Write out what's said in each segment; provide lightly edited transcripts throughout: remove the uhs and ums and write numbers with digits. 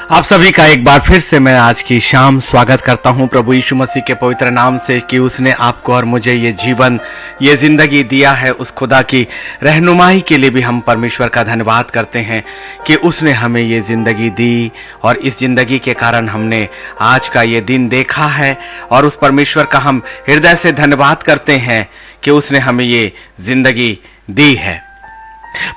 आप सभी का एक बार फिर से मैं आज की शाम स्वागत करता हूं प्रभु यीशु मसीह के पवित्र नाम से कि उसने आपको और मुझे ये जीवन, ये जिंदगी दिया है। उस खुदा की रहनुमाई के लिए भी हम परमेश्वर का धन्यवाद करते हैं कि उसने हमें ये जिंदगी दी और इस जिंदगी के कारण हमने आज का ये दिन देखा है और उस परमेश्वर का हम हृदय से धन्यवाद करते हैं कि उसने हमें ये जिंदगी दी है।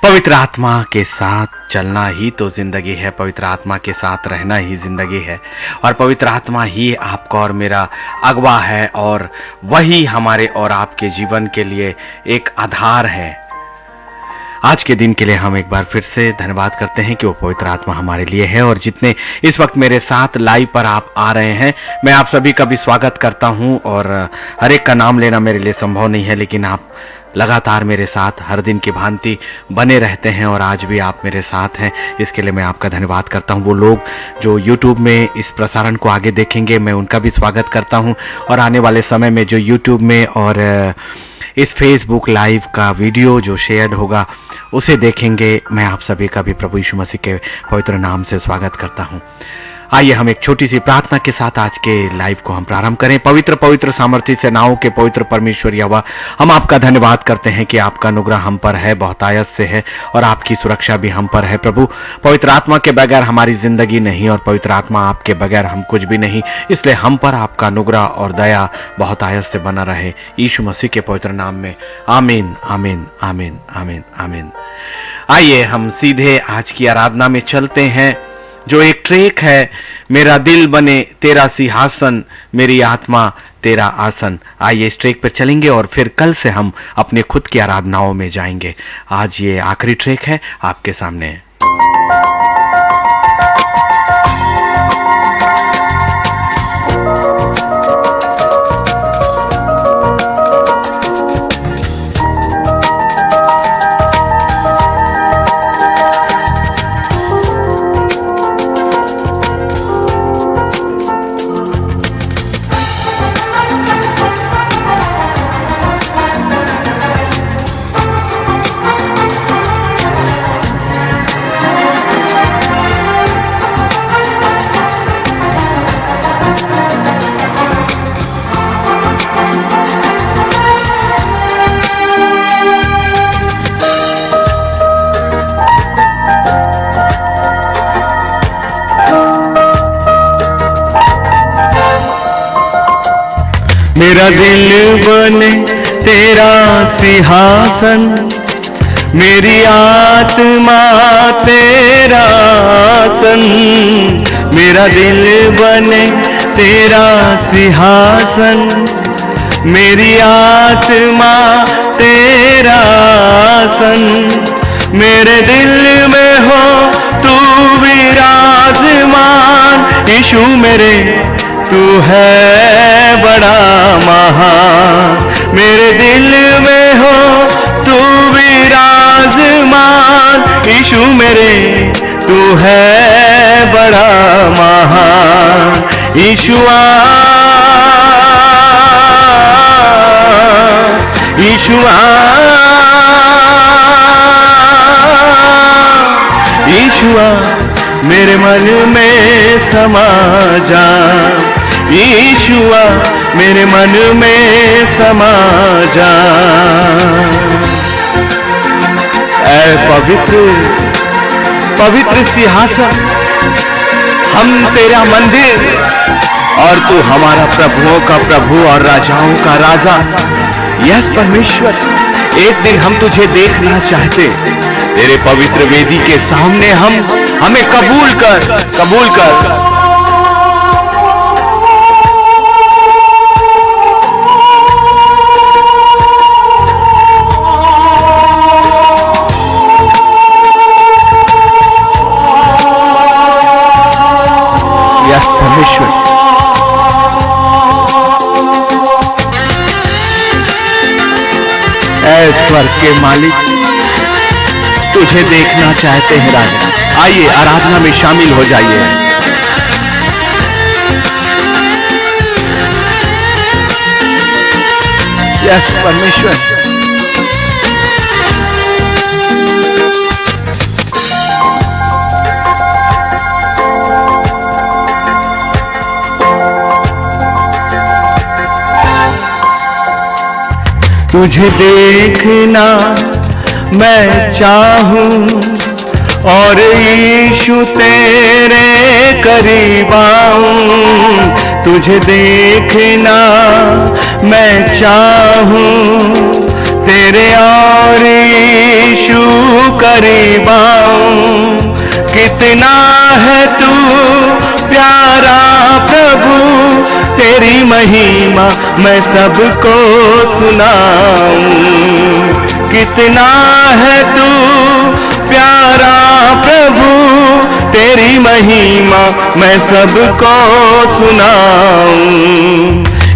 पवित्र आत्मा के साथ चलना ही तो जिंदगी है, पवित्र आत्मा के साथ रहना ही जिंदगी है और पवित्र आत्मा ही आपका और मेरा अगवा है और वही हमारे और आपके जीवन के लिए एक आधार है। आज के दिन के लिए हम एक बार फिर से धन्यवाद करते हैं कि वो पवित्र आत्मा हमारे लिए है और जितने इस वक्त मेरे साथ लाइव पर आप आ रहे हैं, मैं आप सभी का भी स्वागत करता हूं और हर एक का नाम लेना मेरे लिए संभव नहीं है, लेकिन आप लगातार मेरे साथ हर दिन की भांति बने रहते हैं और आज भी आप मेरे साथ हैं, इसके लिए मैं आपका धन्यवाद करता हूं। वो लोग जो YouTube में इस प्रसारण को आगे देखेंगे, मैं उनका भी स्वागत करता हूं और आने वाले समय में जो YouTube में और इस फेसबुक लाइव का वीडियो जो शेयर होगा उसे देखेंगे, मैं आप सभी का भी प्रभु यीशु मसीह के पवित्र नाम से स्वागत करता हूं। आइए हम एक छोटी सी प्रार्थना के साथ आज के लाइव को हम प्रारंभ करें। पवित्र पवित्र सामर्थी सेनाओं के पवित्र परमेश्वर यहोवा, हम आपका धन्यवाद करते हैं कि आपका अनुग्रह हम पर है, बहुतायत से है और आपकी सुरक्षा भी हम पर है। प्रभु, पवित्र आत्मा के बगैर हमारी जिंदगी नहीं और पवित्र आत्मा आपके बगैर हम कुछ भी नहीं, इसलिए हम पर आपका अनुग्रह और दया बहुतायत से बना रहे। यीशु मसीह के पवित्र नाम में आमीन, आमीन, आमीन, आमीन, आमीन। आइए हम सीधे आज की आराधना में चलते हैं, जो एक ट्रैक है, मेरा दिल बने तेरा सिंहासन, मेरी आत्मा तेरा आसन। आइए इस ट्रैक पर चलेंगे और फिर कल से हम अपने खुद की आराधनाओं में जाएंगे। आज ये आखिरी ट्रैक है आपके सामने। मेरा दिल बने तेरा सिंहासन, मेरी आत्मा तेरा आसन। मेरा दिल बने तेरा सिंहासन, मेरी आत्मा तेरा आसन। मेरे दिल में हो तू विराजमान, यीशु मेरे तू है बड़ा महान। मेरे दिल में हो तू विराजमान, यीशु मेरे तू है बड़ा महान। यीशुआ यीशुआ यीशुआ मेरे मन में समा जा। यीशुआ मेरे मन में समा जा। ऐ पवित्र पवित्र सिंहासन, हम तेरा मंदिर और तू हमारा प्रभुओं का प्रभु और राजाओं का राजा। यस परमेश्वर, एक दिन हम तुझे देखना चाहते। तेरे पवित्र वेदी के सामने हमें कबूल कर, कबूल कर। यस परमेश्वर, ऐ स्वर्ग के मालिक, तुझे देखना चाहते हैं राजा। आइए आराधना में शामिल हो जाइए। यस परमेश्वर, तुझे देखना मैं चाहूं और यीशु तेरे करीब आऊं। तुझे देखना मैं चाहूं तेरे और यीशु करीब आऊं। कितना है तू प्यारा प्रभु, तेरी महिमा मैं सबको सुनाऊं। कितना है तू प्यारा प्रभु, तेरी महिमा मैं सबको सुनाऊं।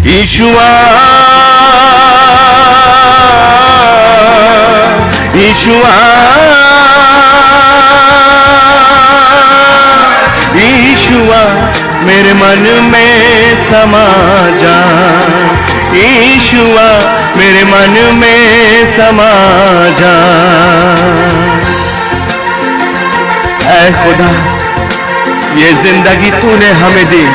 यीशुआ यीशुआ यीशुआ मेरे मन में समा जा। यीशुआ मेरे मन में समा जा। ऐ खुदा, ये जिंदगी तूने हमें दी,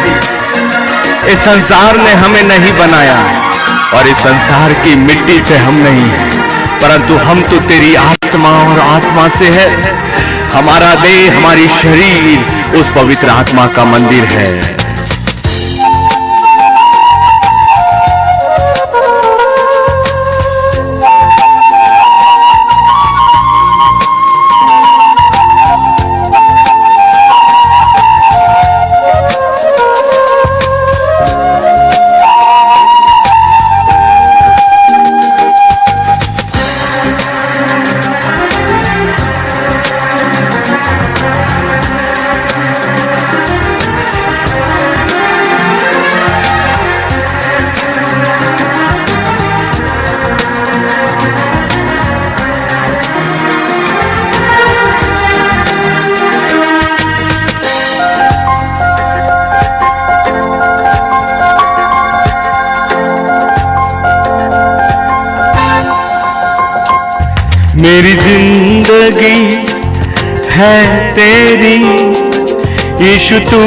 इस संसार ने हमें नहीं बनाया और इस संसार की मिट्टी से हम नहीं है, परंतु हम तो तेरी आत्मा और आत्मा से है। हमारा देह, हमारी शरीर उस पवित्र आत्मा का मंदिर है। मेरी जिंदगी है तेरी, यीशु तू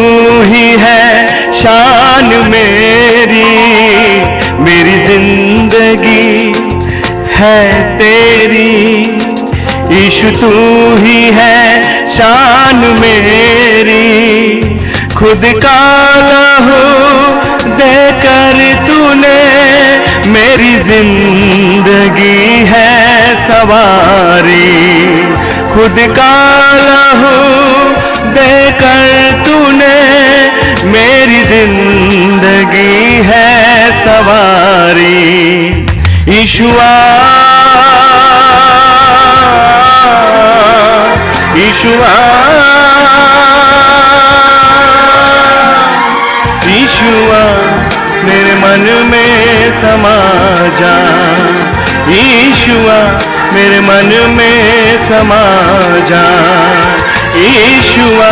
ही है शान मेरी। मेरी जिंदगी है तेरी, यीशु तू ही है शान मेरी। खुद का लहू देकर तूने मेरी जिंदगी है सवारी, खुद का लहू देकर तूने मेरी जिंदगी है सवारी। ईशुआ ईशुआ ईशुआ मेरे मन में समा जा, ईशुआ मेरे मन में समा जा, ईशुआ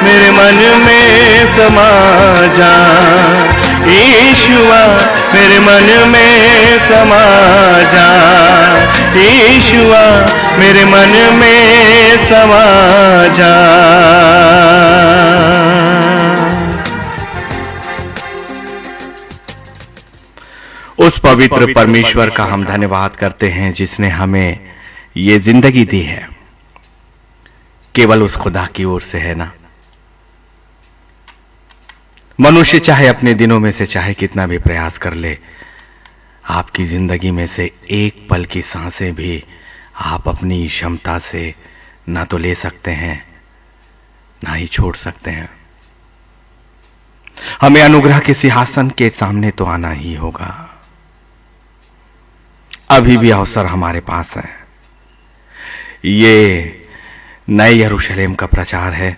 मेरे मन में समा जा, ईशुआ मेरे मन में समा जा, ईशुआ मेरे मन में समा जा। उस पवित्र परमेश्वर का हम धन्यवाद करते हैं जिसने हमें ये जिंदगी दी है, केवल उस खुदा की ओर से है ना। मनुष्य चाहे अपने दिनों में से चाहे कितना भी प्रयास कर ले, आपकी जिंदगी में से एक पल की सांसें भी आप अपनी क्षमता से ना तो ले सकते हैं ना ही छोड़ सकते हैं। हमें अनुग्रह के सिंहासन के सामने तो आना ही होगा। अभी भी अवसर हमारे पास है। ये नए यरूशलेम का प्रचार है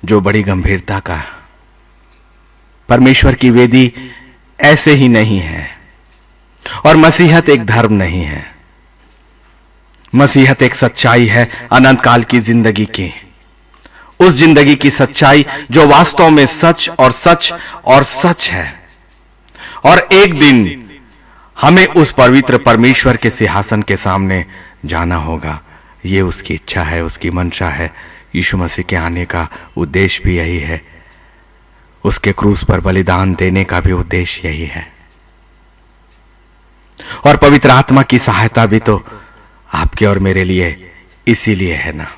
जो बड़ी गंभीरता का, परमेश्वर की वेदी ऐसे ही नहीं है और मसीहत एक धर्म नहीं है। मसीहत एक सच्चाई है अनंत काल की जिंदगी की, उस जिंदगी की सच्चाई जो वास्तव में सच और सच और सच है। और एक दिन हमें उस पवित्र परमेश्वर के सिंहासन के सामने जाना होगा। ये उसकी इच्छा है, उसकी मंशा है। यीशु मसीह के आने का उद्देश्य भी यही है, उसके क्रूस पर बलिदान देने का भी उद्देश्य यही है। और पवित्र आत्मा की सहायता भी तो आपके और मेरे लिए इसीलिए है ना।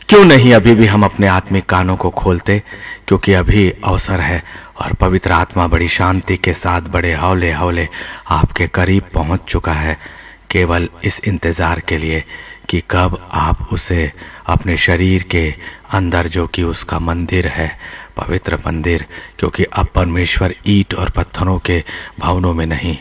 क्यों नहीं अभी भी हम अपने आत्मिक कानों को खोलते, क्योंकि अभी अवसर है और पवित्र आत्मा बड़ी शांति के साथ बड़े हौले हौले आपके करीब पहुंच चुका है, केवल इस इंतजार के लिए कि कब आप उसे अपने शरीर के अंदर, जो कि उसका मंदिर है, पवित्र मंदिर, क्योंकि अब परमेश्वर ईंट और पत्थरों के भवनों में नहीं,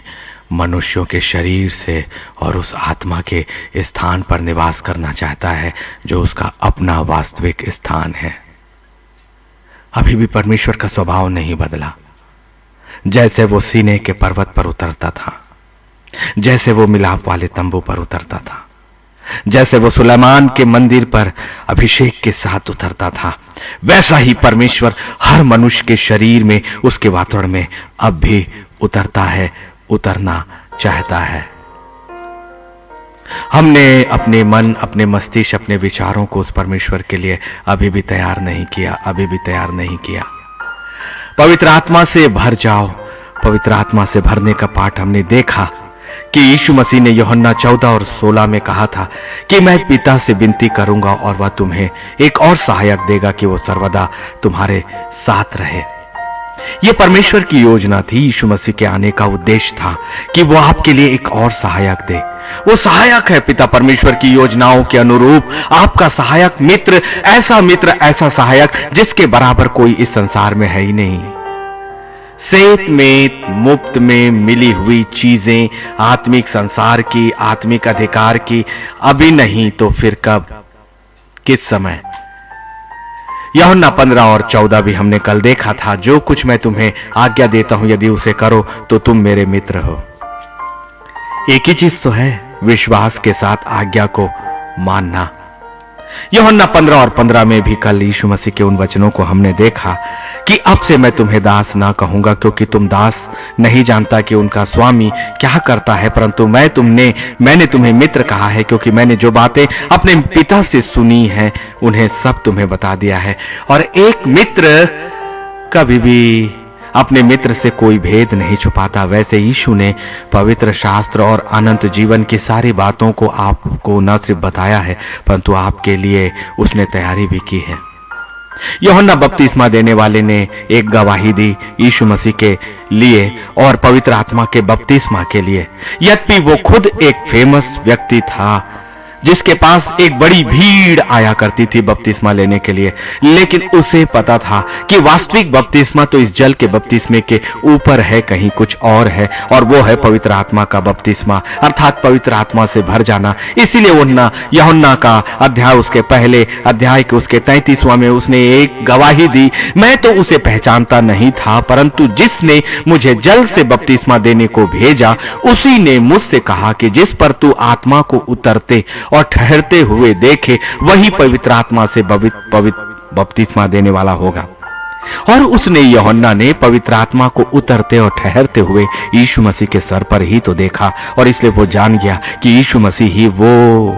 मनुष्यों के शरीर से और उस आत्मा के स्थान पर निवास करना चाहता है जो उसका अपना वास्तविक स्थान है। अभी भी परमेश्वर का स्वभाव नहीं बदला। जैसे वो सीने के पर्वत पर उतरता था, जैसे वो मिलाप वाले तंबू पर उतरता था, जैसे वो सुलेमान के मंदिर पर अभिषेक के साथ उतरता था, वैसा ही परमेश्वर हर मनुष्य के शरीर में, उसके वातावरण में अब भी उतरता है, उतरना चाहता है। हमने अपने मन, अपने मस्तिष्क, अपने विचारों को उस परमेश्वर के लिए अभी भी तैयार नहीं किया, अभी भी तैयार नहीं किया। पवित्र आत्मा से भर जाओ। पवित्र आत्मा से भरने का पाठ हमने देखा कि यीशु मसीह ने यूहन्ना 14 और 16 में कहा था कि मैं पिता से विनती करूंगा और वह तुम्हें एक और सहायक देगा कि वो सर्वदा तुम्हारे साथ रहे। ये परमेश्वर की योजना थी। यीशु मसीह के आने का उद्देश्य था कि वो आपके लिए एक और सहायक दे। वो सहायक है पिता परमेश्वर की योजनाओं के अनुरूप आपका सहायक मित्र, ऐसा सहायक जिसके बराबर कोई इस संसार में है ही नहीं। सेत में मुफ्त में मिली हुई चीजें, आत्मिक संसार की, आत्मिक अधिकार की, अभी नहीं तो फिर कब, किस समय? यूहन्ना 15 और 14 भी हमने कल देखा था। जो कुछ मैं तुम्हें आज्ञा देता हूं यदि उसे करो तो तुम मेरे मित्र हो। एक ही चीज तो है, विश्वास के साथ आज्ञा को मानना। यूहन्ना 15 और 15 में भी कल यीशु मसीह के उन वचनों को हमने देखा कि अब से मैं तुम्हें दास ना कहूंगा, क्योंकि तुम दास नहीं जानता कि उनका स्वामी क्या करता है, परंतु मैंने तुम्हें मित्र कहा है, क्योंकि मैंने जो बातें अपने पिता से सुनी हैं उन्हें सब तुम्हें बता दिया है। और एक मित्र कभी भी अपने मित्र से कोई भेद नहीं छुपाता। वैसे यीशु ने पवित्र शास्त्र और अनंत जीवन की सारी बातों को आपको न सिर्फ बताया है, परंतु आपके लिए उसने तैयारी भी की है। यूहन्ना बपतिस्मा देने वाले ने एक गवाही दी यीशु मसीह के लिए और पवित्र आत्मा के बपतिस्मा के लिए। यद्यपि वो खुद एक फेमस व्यक्ति था जिसके पास एक बड़ी भीड़ आया करती थी बपतिस्मा लेने के लिए, लेकिन उसे पता था कि वास्तविक बपतिस्मा तो इस जल के बपतिस्मे के ऊपर है, कहीं कुछ और है, और वो है पवित्र आत्मा का बपतिस्मा, अर्थात पवित्र आत्मा से भर जाना। इसीलिए यूहन्ना का अध्याय, उसके पहले अध्याय के उसके 33वां में उसने एक गवाही दी, मैं तो उसे पहचानता नहीं था, परंतु जिसने मुझे जल से बपतिस्मा देने को भेजा उसी ने मुझसे कहा कि जिस पर तू आत्मा को उतरते और ठहरते हुए देखे वही पवित्र आत्मा से बपतिस्मा देने वाला होगा। और उसने यूहन्ना ने पवित्र आत्मा को उतरते और ठहरते हुए यीशु मसीह के सर पर ही तो देखा, और इसलिए वो जान गया कि यीशु मसीह ही वो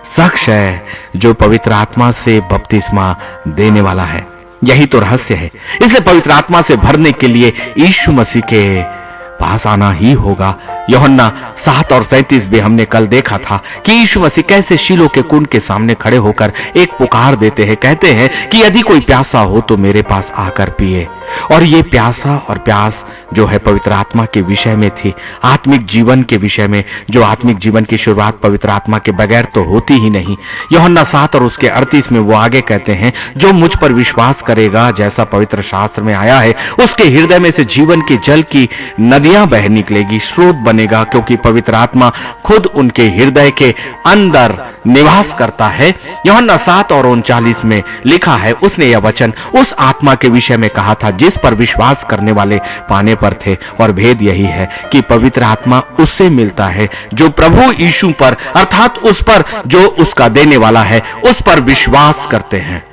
शख्स है जो पवित्र आत्मा से बपतिस्मा देने वाला है। यही तो रहस्य है। इसलिए पवित्र आत्मा से भरने के लिए यीशु मसीह के पास आना ही होगा। यूहन्ना 7 और 37 भी हमने कल देखा था कि यीशु मसीह कैसे शीलो के कुंड के सामने खड़े होकर एक पुकार देते हैं, कहते हैं कि यदि कोई प्यासा हो तो मेरे पास आकर पिए। और ये प्यासा और प्यास जो है पवित्र आत्मा के विषय में थी, आत्मिक जीवन के विषय में, जो आत्मिक जीवन की शुरुआत पवित्र आत्मा के बगैर तो होती ही नहीं। यूहन्ना 7 और उसके 38 में वो आगे कहते हैं, जो मुझ पर विश्वास करेगा, जैसा पवित्र शास्त्र में आया है, उसके हृदय में से जीवन के जल की नदियां बह निकलेगी, स्रोत बनेगा, क्योंकि पवित्र आत्मा खुद उनके हृदय के अंदर निवास करता है। यूहन्ना 7 और 39 में लिखा है, उसने यह वचन उस आत्मा के विषय में कहा था जिस पर विश्वास करने वाले पाने पर थे, और भेद यही है कि पवित्र आत्मा उससे मिलता है जो प्रभु यीशु पर, अर्थात उस पर जो उसका देने वाला है, उस पर विश्वास करते हैं।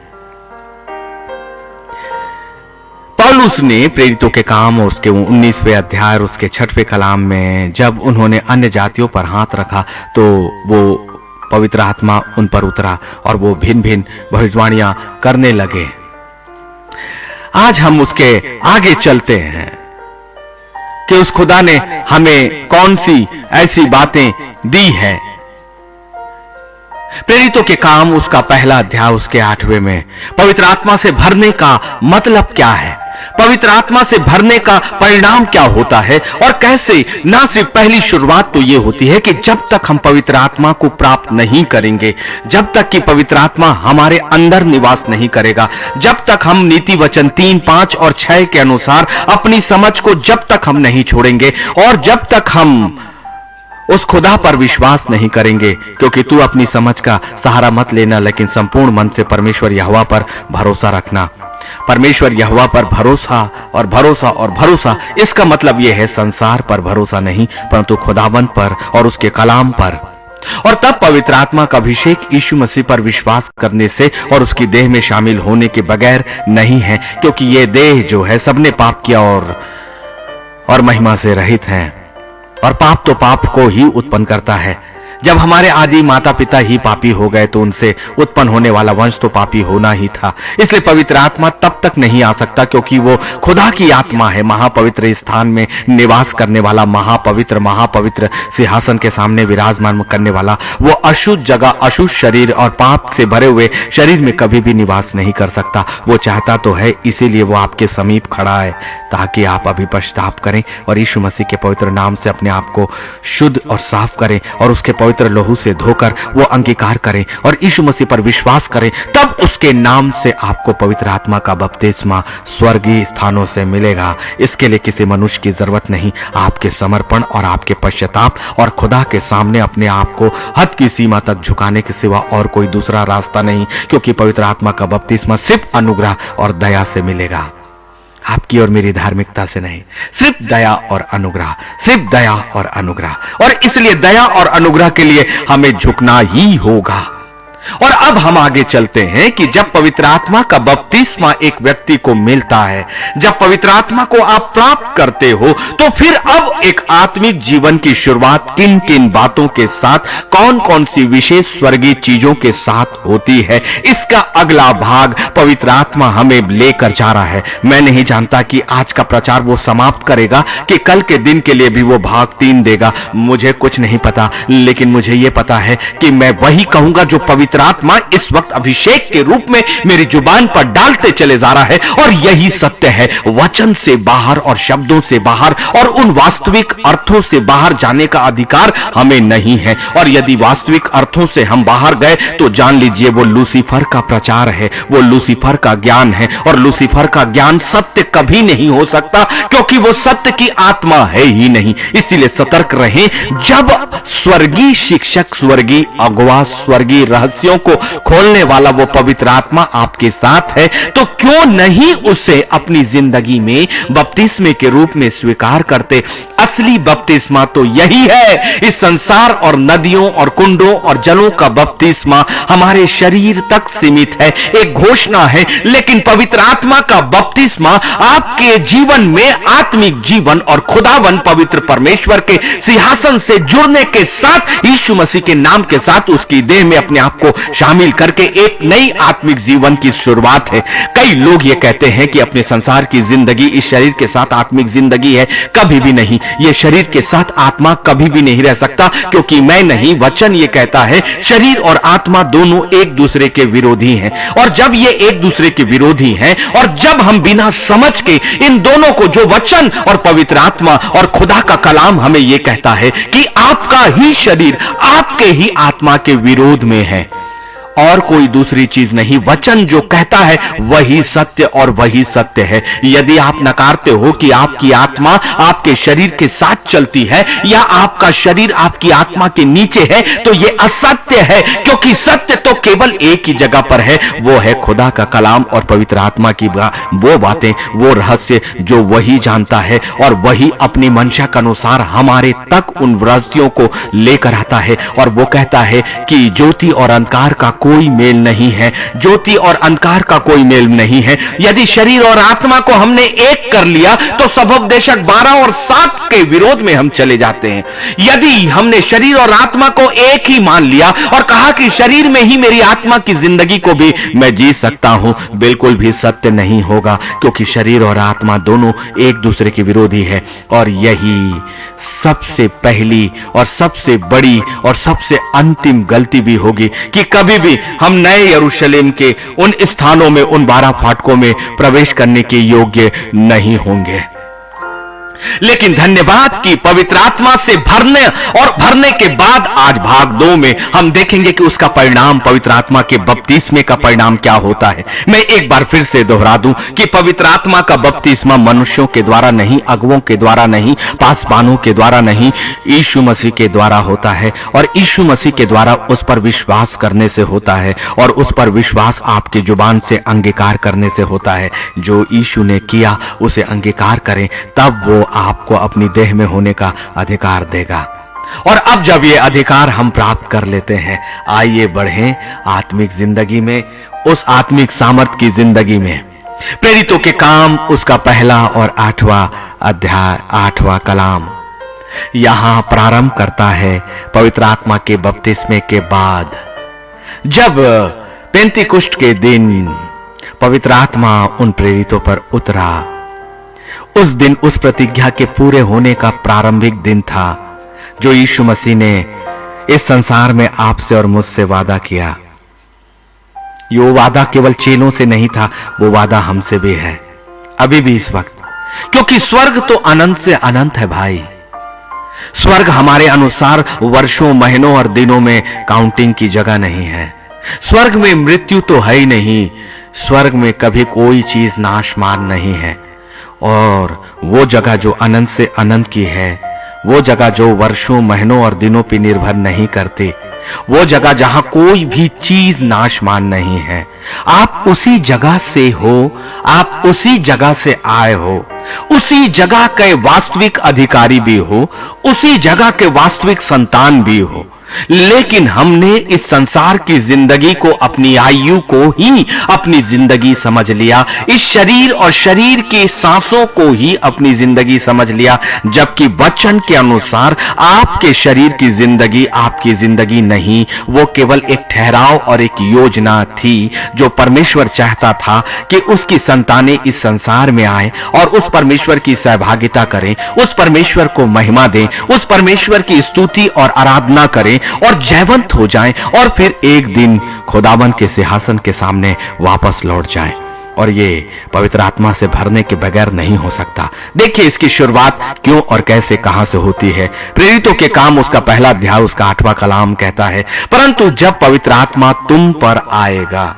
पौलुस ने प्रेरितों के काम और उसके 19वें अध्याय और उसके 6वें कलाम में जब उन्होंने अन्य जातियों पर हाथ रखा तो वो पवित्र आत्मा उन पर उतरा और वो भिन्न भिन्न भविष्यवाणियां करने लगे। आज हम उसके आगे चलते हैं कि उस खुदा ने हमें कौन सी ऐसी बातें दी है। प्रेरितों के काम उसका पहला अध्याय उसके 8वें में पवित्र आत्मा से भरने का मतलब क्या है, पवित्र आत्मा से भरने का परिणाम क्या होता है, और कैसे ना सिर्फ पहली शुरुआत तो यह होती है कि जब तक हम पवित्र आत्मा को प्राप्त नहीं करेंगे, जब तक कि पवित्र आत्मा हमारे अंदर निवास नहीं करेगा, जब तक हम नीति वचन 3, 5 और 6 के अनुसार अपनी समझ को जब तक हम नहीं छोड़ेंगे, और जब तक हम उस खुदा पर विश्वास नहीं करेंगे, क्योंकि तू अपनी समझ का सहारा मत लेना, लेकिन संपूर्ण मन से परमेश्वर यहोवा पर भरोसा रखना। परमेश्वर यहोवा पर भरोसा और भरोसा और भरोसा, इसका मतलब यह है संसार पर भरोसा नहीं, परंतु खुदावंत पर और उसके कलाम पर। और तब पवित्र आत्मा का अभिषेक यीशु मसीह पर विश्वास करने से और उसकी देह में शामिल होने के बगैर नहीं है, क्योंकि ये देह जो है सबने पाप किया और महिमा से रहित है, और पाप तो पाप को ही उत्पन्न करता है। जब हमारे आदि माता पिता ही पापी हो गए तो उनसे उत्पन्न होने वाला वंश तो पापी होना ही था। इसलिए पवित्र आत्मा तब तक नहीं आ सकता क्योंकि वो खुदा की आत्मा है, महापवित्र स्थान में निवास करने वाला, महापवित्र सिंहासन के सामने विराजमान करने वाला। वो अशुद्ध जगह, अशुद्ध शरीर और पाप से भरे हुए शरीर में कभी भी निवास नहीं कर सकता। वो चाहता तो है, इसीलिए वो आपके समीप खड़ा है ताकि आप अभी पश्चाताप करें और यीशु मसीह के पवित्र नाम से अपने आप को शुद्ध और साफ करें और उसके पवित्र लहू से धोकर वो अंगीकार करें और यीशु मसीह पर विश्वास करें। तब उसके नाम से आपको पवित्र आत्मा का बपतिस्मा स्वर्गीय स्थानों से मिलेगा। इसके लिए किसी मनुष्य की जरूरत नहीं, आपके समर्पण और आपके पश्चाताप और खुदा के सामने अपने आप को हद की सीमा तक झुकाने के सिवा और कोई दूसरा रास्ता नहीं, क्योंकि पवित्र आत्मा का बपतिस्मा सिर्फ अनुग्रह और दया से मिलेगा, आपकी और मेरी धार्मिकता से नहीं। सिर्फ दया और अनुग्रह, सिर्फ दया और अनुग्रह। और इसलिए दया और अनुग्रह के लिए हमें झुकना ही होगा। और अब हम आगे चलते हैं कि जब पवित्र आत्मा का बपतिस्मा एक व्यक्ति को मिलता है, जब पवित्र आत्मा को आप प्राप्त करते हो, तो फिर अब एक आत्मिक जीवन की शुरुआत किन किन बातों के साथ, कौन कौन सी विशेष स्वर्गीय चीजों के साथ होती है, इसका अगला भाग पवित्र आत्मा हमें लेकर जा रहा है। मैं नहीं जानता कि आज का प्रचार वो समाप्त करेगा कि कल के दिन के लिए भी वो भाग 3 देगा, मुझे कुछ नहीं पता, लेकिन मुझे ये पता है कि मैं वही कहूंगा जो पवित्र पवित्र आत्मा इस वक्त अभिषेक के रूप में मेरी जुबान पर डालते चले जा रहा है। और यही सत्य है, वचन से बाहर और शब्दों से बाहर और उन वास्तविक अर्थों से बाहर जाने का अधिकार हमें नहीं है। और यदि वास्तविक अर्थों से हम बाहर गए तो जान लीजिए वो लूसीफर का प्रचार है, वो लूसीफर का ज्ञान है। और लूसीफर का ज्ञान सत्य कभी नहीं हो सकता, क्योंकि वो सत्य की आत्मा है ही नहीं। इसीलिए सतर्क रहें। जब स्वर्गीय शिक्षक, स्वर्गीय अगुवा, स्वर्गीय रहस्यों को खोलने वाला वो पवित्र आत्मा आपके साथ है, तो क्यों नहीं उसे अपनी जिंदगी में बपतिस्मे के रूप में स्वीकार करते। असली बपतिस्मा तो यही है। इस संसार और नदियों और कुंडों और जलों का बपतिस्मा हमारे शरीर तक सीमित है, एक घोषणा है। लेकिन पवित्र आत्मा का बपतिस्मा आपके जीवन में आत्मिक जीवन और खुदावन पवित्र परमेश्वर के सिंहासन से जुड़ने के साथ, यीशु मसीह के नाम के साथ उसकी देह में अपने आप को शामिल करके एक नई आत्मिक जीवन की शुरुआत है। कई लोग ये कहते हैं कि अपने संसार की जिंदगी इस शरीर के साथ आत्मिक जिंदगी है। कभी भी नहीं। ये शरीर के साथ आत्मा कभी भी नहीं रह सकता, क्योंकि मैं नहीं, वचन ये कहता है शरीर और आत्मा दोनों एक दूसरे के विरोधी हैं। और जब ये एक दूसरे के विरोधी हैं और जब हम बिना समझ के इन दोनों को, जो वचन और पवित्र आत्मा और खुदा का कलाम हमें ये कहता है कि आपका ही शरीर आपके ही आत्मा के विरोध में है और कोई दूसरी चीज नहीं। वचन जो कहता है वही सत्य और वही सत्य है। यदि आप नकारते हो कि आपकी आत्मा आपके शरीर के साथ चलती है या आपका शरीर आपकी आत्मा के नीचे है, तो यह असत्य है, क्योंकि सत्य तो केवल एक ही जगह पर है, वो है खुदा का कलाम और पवित्र आत्मा की वो बातें, वो रहस्य जो वही जानता है और वही अपनी मंशा के अनुसार हमारे तक उन रहस्यों को लेकर आता है। और वो कहता है कि ज्योति और अंधकार का कोई मेल नहीं है, ज्योति और अंधकार का कोई मेल नहीं है। यदि शरीर और आत्मा को हमने एक कर लिया तो सबोपदेशक 12 और 7 के विरोध में हम चले जाते हैं। यदि हमने शरीर और आत्मा को एक ही मान लिया और कहा कि शरीर में ही मेरी आत्मा की जिंदगी को भी मैं जी सकता हूं, बिल्कुल भी सत्य नहीं होगा, क्योंकि शरीर और आत्मा दोनों एक दूसरे के विरोधी है। और यही सबसे पहली और सबसे बड़ी और सबसे अंतिम गलती भी होगी कि कभी भी हम नए यरूशलेम के उन स्थानों में, उन 12 फाटकों में प्रवेश करने के योग्य नहीं होंगे। लेकिन धन्यवाद कि पवित्र आत्मा से भरने और भरने के बाद आज भाग 2 में हम देखेंगे कि उसका परिणाम, पवित्र आत्मा के बपतिस्मे का परिणाम क्या होता है। मैं एक बार फिर से दोहरा दूं कि पवित्र आत्मा का बपतिस्मा मनुष्यों के द्वारा नहीं, अगुवों के द्वारा नहीं, पासबानों के द्वारा नहीं, यीशु मसीह के द्वारा होता है। और यीशु मसीह के द्वारा उस पर विश्वास करने से होता है और उस पर विश्वास आपकी जुबान से अंगीकार करने से होता है। जो यीशु ने किया उसे अंगीकार करें, तब वो आपको अपनी देह में होने का अधिकार देगा। और अब जब ये अधिकार हम प्राप्त कर लेते हैं, आइए बढ़ें आत्मिक जिंदगी में, उस आत्मिक सामर्थ की जिंदगी में। प्रेरितों के काम उसका पहला और 8वां अध्याय, 8वां कलाम यहां प्रारंभ करता है पवित्र आत्मा के बपतिस्मे के बाद। जब पेंतीकुष्ट के दिन पवित्र आत्मा उन प्रेरितों पर उतरा, उस दिन उस प्रतिज्ञा के पूरे होने का प्रारंभिक दिन था जो यीशु मसीह ने इस संसार में आपसे और मुझसे वादा किया। ये वादा केवल चेलों से नहीं था, वो वादा हमसे भी है, अभी भी इस वक्त, क्योंकि स्वर्ग तो अनंत से अनंत है भाई। स्वर्ग हमारे अनुसार वर्षों, महीनों और दिनों में काउंटिंग की जगह नहीं है। स्वर्ग में मृत्यु तो है ही नहीं, स्वर्ग में कभी कोई चीज नाशमान नहीं है। और वो जगह जो अनंत से अनंत की है, वो जगह जो वर्षों, महीनों और दिनों पर निर्भर नहीं करती, वो जगह जहां कोई भी चीज नाशमान नहीं है। आप उसी जगह से हो, आप उसी जगह से आए हो, उसी जगह के वास्तविक अधिकारी भी हो, उसी जगह के वास्तविक संतान भी हो। लेकिन हमने इस संसार की जिंदगी को, अपनी आयु को ही अपनी जिंदगी समझ लिया, इस शरीर और शरीर की सांसों को ही अपनी जिंदगी समझ लिया, जबकि वचन के अनुसार आपके शरीर की जिंदगी आपकी जिंदगी नहीं, वो केवल एक ठहराव और एक योजना थी जो परमेश्वर चाहता था कि उसकी संतानें इस संसार में आए और उस परमेश्वर की सहभागिता करें, उस परमेश्वर को महिमा दें, उस परमेश्वर की स्तुति और आराधना करें बने और जयवंत हो जाएं और फिर एक दिन खुदावन के सिंहासन के सामने वापस लौट जाएं। और ये पवित्र आत्मा से भरने के बगैर नहीं हो सकता। देखिए इसकी शुरुआत क्यों और कैसे कहां से होती है। प्रेरितों के काम उसका पहला अध्याय उसका 8वां कलाम कहता है, परंतु जब पवित्र आत्मा तुम पर आएगा,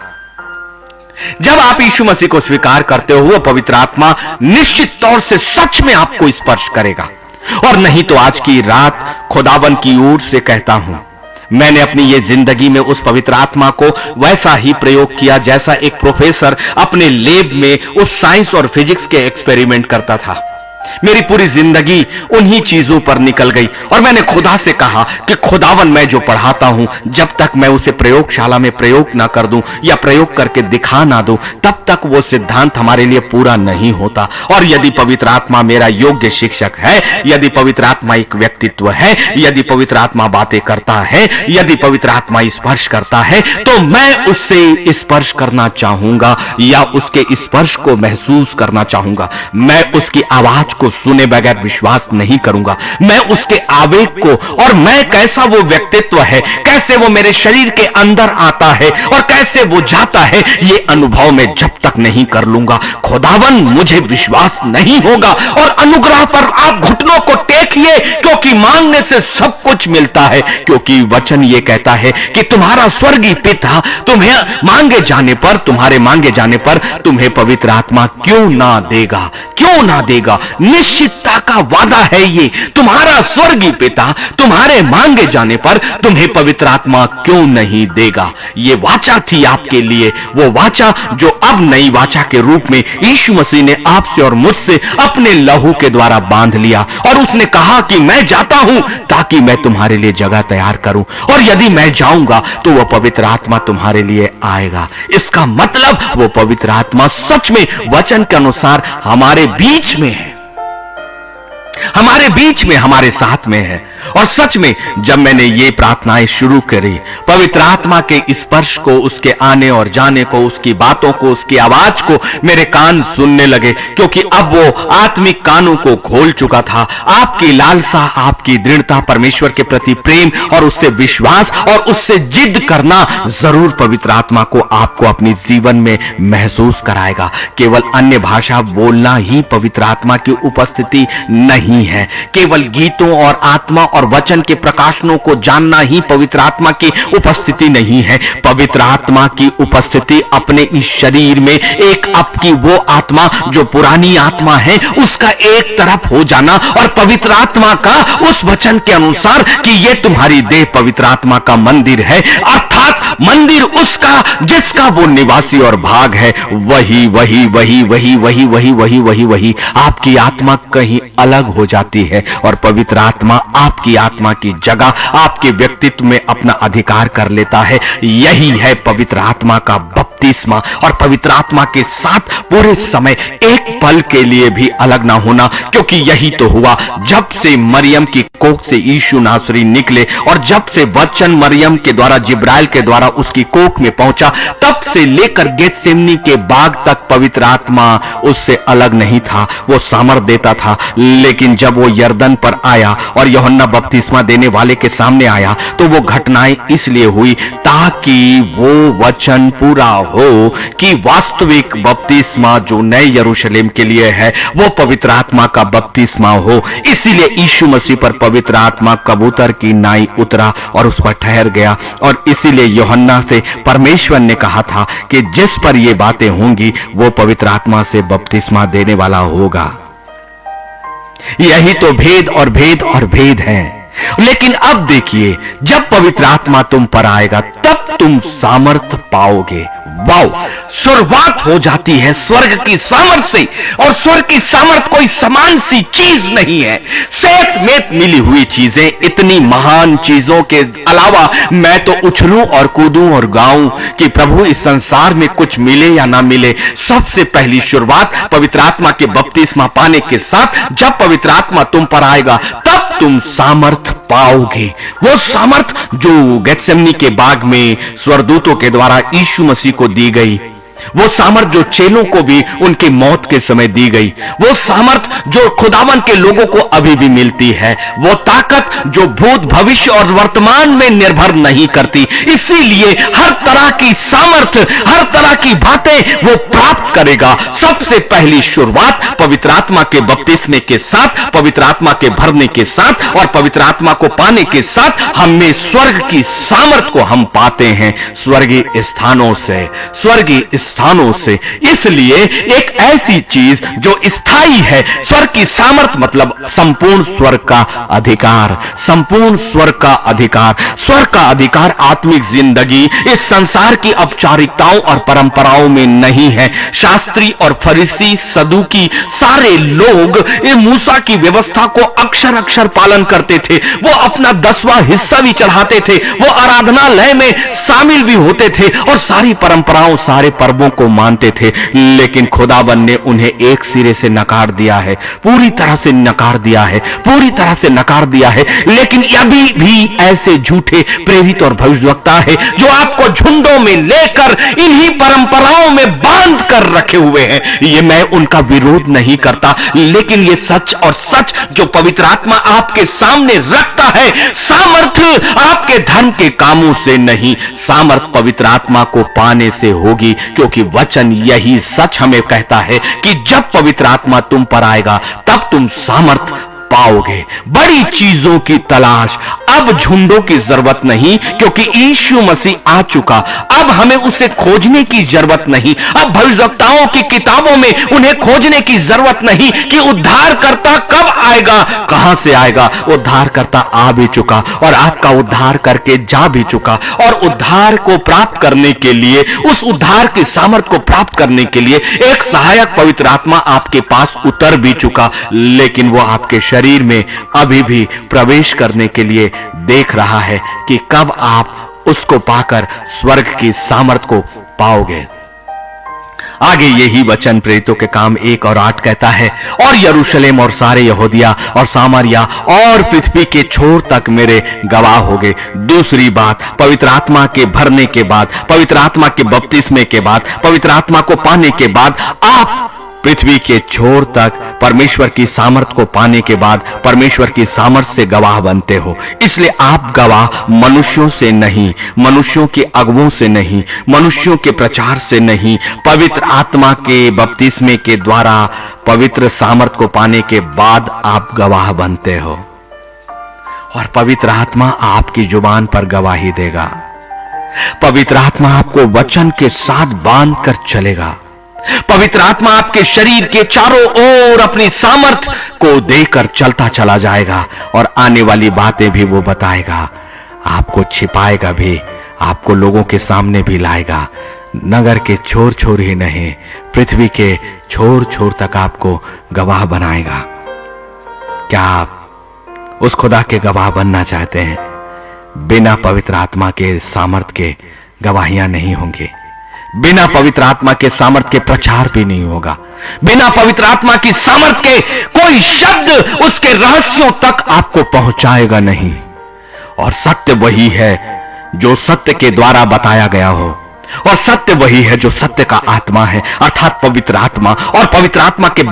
जब आप यीशु मसीह को स्वीकार करते हो, वो पवित्र आत्मा निश्चित तौर से सच में आपको स्पर्श करेगा। और नहीं तो आज की रात खुदावन की ओर से कहता हूं, मैंने अपनी ये जिंदगी में उस पवित्र आत्मा को वैसा ही प्रयोग किया जैसा एक प्रोफेसर अपने लैब में उस साइंस और फिजिक्स के एक्सपेरिमेंट करता था। मेरी पूरी जिंदगी उन्हीं चीजों पर निकल गई और मैंने खुदा से कहा कि खुदावन, मैं जो पढ़ाता हूं, जब तक मैं उसे प्रयोगशाला में प्रयोग ना कर दूं या प्रयोग करके दिखा ना दूं, तब तक वो सिद्धांत हमारे लिए पूरा नहीं होता। और यदि पवित्र आत्मा मेरा योग्य शिक्षक है, यदि पवित्र आत्मा एक व्यक्तित्व है, यदि पवित्र आत्मा बातें करता है, यदि पवित्र आत्मा स्पर्श करता है, तो मैं उससे स्पर्श करना चाहूंगा या उसके स्पर्श को महसूस करना चाहूंगा। मैं उसकी आवाज को सुने बगैर विश्वास नहीं करूंगा। मैं उसके आवेग को, और मैं कैसा वो व्यक्तित्व है, कैसे वो मेरे शरीर के अंदर आता है और कैसे वो जाता है, ये अनुभव में जब तक नहीं कर लूंगा, खुदावन मुझे विश्वास नहीं होगा। और अनुग्रह पर आप घुटनों को टेकिए, क्योंकि मांगने से सब कुछ मिलता है। क्योंकि वचन ये कहता है कि तुम्हारा स्वर्गीय पिता तुम्हें मांगे जाने पर, तुम्हारे मांगे जाने पर तुम्हें पवित्र आत्मा क्यों ना देगा, क्यों ना देगा। निश्चितता का वादा है ये। तुम्हारा स्वर्गीय पिता तुम्हारे मांगे जाने पर तुम्हें पवित्र आत्मा क्यों नहीं देगा। ये वाचा थी आपके लिए, वो वाचा जो अब नई वाचा के रूप में यीशु मसीह ने आपसे और मुझसे अपने लहू के द्वारा बांध लिया। और उसने कहा कि मैं जाता हूं ताकि मैं तुम्हारे लिए जगह तैयार करूं, और यदि मैं जाऊंगा तो वह पवित्र आत्मा तुम्हारे लिए आएगा। इसका मतलब वो पवित्र आत्मा सच में वचन के अनुसार हमारे बीच में है, हमारे बीच में, हमारे साथ में है। और सच में जब मैंने ये प्रार्थनाएं शुरू करी, पवित्र आत्मा के स्पर्श को, उसके आने और जाने को, उसकी बातों को, उसकी आवाज को मेरे कान सुनने लगे, क्योंकि अब वो आत्मिक कानों को खोल चुका था। आपकी लालसा, आपकी दृढ़ता, परमेश्वर के प्रति प्रेम और उससे विश्वास और उससे जिद करना जरूर पवित्र आत्मा को आपको अपनी जीवन में महसूस कराएगा। केवल अन्य भाषा बोलना ही पवित्र आत्मा की उपस्थिति नहीं है। केवल गीतों और आत्मा और वचन के प्रकाशनों को जानना ही पवित्र आत्मा की उपस्थिति नहीं है। पवित्र आत्मा की उपस्थिति अपने इस शरीर में एक आपकी वो आत्मा जो पुरानी आत्मा है उसका एक तरफ हो जाना, और पवित्र आत्मा का उस वचन के अनुसार कि ये तुम्हारी देह पवित्र आत्मा का मंदिर है, अर्थात मंदिर उसका जिसका वो निवासी और भाग है। वही वही वही वही वही वही वही वही वही आपकी आत्मा कहीं अलग हो जाती है और पवित्र आत्मा आपकी आत्मा की जगह आपके व्यक्तित्व में अपना अधिकार कर लेता है। यही है पवित्र आत्मा का बपतिस्मा। और पवित्र आत्मा के साथ पूरे समय एक पल के लिए भी अलग ना होना, क्योंकि यही तो हुआ जब से मरियम की कोख से यीशु नासरी निकले और जब से वचन मरियम के द्वारा, जिब्राइल के द्वारा उसकी कोख में पहुंचा, तब से लेकर गेतसेमनी के बाग तक पवित्र आत्मा उससे अलग नहीं था। वो सामर्थ देता था, लेकिन जब वो यरदन पर आया और यूहन्ना बपतिस्मा देने वाले के सामने आया तो वो घटनाएं इसलिए हुई ताकि वो वचन पूरा हो कि वास्तविक बपतिस्मा जो नए यरूशलेम के लिए है वो पवित्र आत्मा का बपतिस्मा हो। इसीलिए यीशु मसीह पर पवित्र आत्मा कबूतर की नाई उतरा और उस पर ठहर गया। और इसीलिए यूहन्ना से परमेश्वर ने कहा था कि जिस पर ये बातें होंगी वो पवित्र आत्मा से बपतिस्मा देने वाला होगा। यही तो भेद और भेद और भेद है। लेकिन अब देखिए, जब पवित्र आत्मा तुम पर आएगा तब तुम सामर्थ पाओगे। वाओ, शुरुआत हो जाती है स्वर्ग की सामर्थ से, और स्वर्ग की सामर्थ कोई समान सी चीज नहीं है। सेठ में मिली हुई चीजें, इतनी महान चीजों के अलावा मैं तो उछलूं और कूदूं और गाऊं कि प्रभु इस संसार में कुछ मिले या ना मिले, सबसे पहली शुरुआत पवित्र आत्मा के बपतिस्मा पाने के साथ, जब पवित्र आत्मा तुम पर आएगा तब तुम सामर्थ पाओगे। वो सामर्थ जो गेतसेमनी के बाग में स्वर्गदूतों के द्वारा यीशु मसीह को दी गई, वो सामर्थ जो चेलों को भी उनकी मौत के समय दी गई, वो सामर्थ जो खुदावन के लोगों को अभी भी मिलती है, वो ताकत जो भूत भविष्य और वर्तमान में निर्भर नहीं करती। इसीलिए हर तरह की सामर्थ, हर तरह की बातें वो प्राप्त करेगा। सबसे पहली शुरुआत पवित्र आत्मा के बपतिस्मे के साथ, पवित्र आत्मा के भरने के साथ और पवित्र आत्मा को पाने के साथ हमें स्वर्ग की सामर्थ को हम पाते हैं, स्वर्गीय स्थानों से, स्वर्गीय स्थानों से। इसलिए एक ऐसी चीज जो स्थायी है, स्वर्ग की सामर्थ मतलब संपूर्ण स्वर्ग का अधिकार, संपूर्ण स्वर्ग का अधिकार। स्वर्ग का अधिकार आत्मिक जिंदगी इस संसार की औपचारिकताओं और परंपराओं में नहीं है। शास्त्री और फरीसी, सदूकी, सारे लोग ये मूसा की व्यवस्था को अक्षर अक्षर पालन करते थे। वो अपना 10वां हिस्सा भी चढ़ाते थे, वो आराधनालय में शामिल भी होते थे और सारी परंपराओं, सारे पर्वों को मानते थे। लेकिन खुदाबंद ने उन्हें एक सिरे से नकार दिया है, पूरी तरह से नकार दिया है, पूरी तरह से नकार दिया है। लेकिन अभी भी ऐसे झूठे प्रेरित और भविष्यवक्ता है जो आपको झुंडों में लेकर इन्हीं परंपराओं में बांध कर रखे हुए हैं। ये मैं उनका विरोध नहीं करता, लेकिन ये सच और सच जो पवित्र आत्मा आपके सामने रखता है, सामर्थ्य आपके धर्म के कामों से नहीं, सामर्थ पवित्र आत्मा को पाने से होगी। क्योंकि वचन यही सच हमें कहता है कि जब पवित्र आत्मा तुम पर आएगा तब तुम सामर्थ पाओगे। बड़ी चीजों की तलाश, अब झुंडों की जरूरत नहीं, क्योंकि यीशु मसीह आ चुका। अब हमें उसे खोजने की जरूरत नहीं। अब भविष्यवक्ताओं की किताबों में उन्हें खोजने की जरूरत नहीं कि उद्धारकर्ता कब आएगा, कहां से आएगा। उद्धारकर्ता आ भी चुका और आपका उद्धार करके जा भी चुका। और उद्धार को प्राप्त करने के लिए, उस उद्धार की सामर्थ को प्राप्त करने के लिए एक सहायक पवित्र आत्मा आपके पास उतर भी चुका, लेकिन वो आपके शरीर में अभी भी प्रवेश करने के लिए देख रहा है कि कब आप उसको पाकर स्वर्ग की सामर्थ को पाओगे। आगे यही वचन प्रेरितों के काम 1 और 8 कहता है, और यरूशलेम और सारे यहूदिया और सामरिया और पृथ्वी के छोर तक मेरे गवाह होंगे। दूसरी बात, पवित्र आत्मा के भरने के बाद, पवित्र आत्मा के बपतिस्मे के बाद, पवित्र आत्मा को पाने के बाद आप पृथ्वी के छोर तक परमेश्वर की सामर्थ को पाने के बाद परमेश्वर की सामर्थ से गवाह बनते हो। इसलिए आप गवाह मनुष्यों से नहीं, मनुष्यों के अगुवों से नहीं, मनुष्यों के प्रचार से नहीं, पवित्र आत्मा के बपतिस्मे के द्वारा पवित्र सामर्थ को पाने के बाद आप गवाह बनते हो। और पवित्र आत्मा आपकी जुबान पर गवाही देगा। पवित्र आत्मा आपको वचन के साथ बांध कर चलेगा। पवित्र आत्मा आपके शरीर के चारों ओर अपनी सामर्थ को देकर चलता चला जाएगा और आने वाली बातें भी वो बताएगा। आपको छिपाएगा भी, आपको लोगों के सामने भी लाएगा। नगर के छोर छोर ही नहीं, पृथ्वी के छोर छोर तक आपको गवाह बनाएगा। क्या आप उस खुदा के गवाह बनना चाहते हैं? बिना पवित्र आत्मा के सामर्थ के गवाहियां नहीं होंगी, बिना पवित्र आत्मा के सामर्थ के प्रचार भी नहीं होगा, बिना पवित्र आत्मा की सामर्थ के कोई शब्द उसके रहस्यों तक आपको पहुंचाएगा नहीं। और सत्य वही है जो सत्य के द्वारा बताया गया हो, और सत्य वही है जो सत्य का आत्मा है, अर्थात पवित्र आत्मा। और पवित्र आत्मा के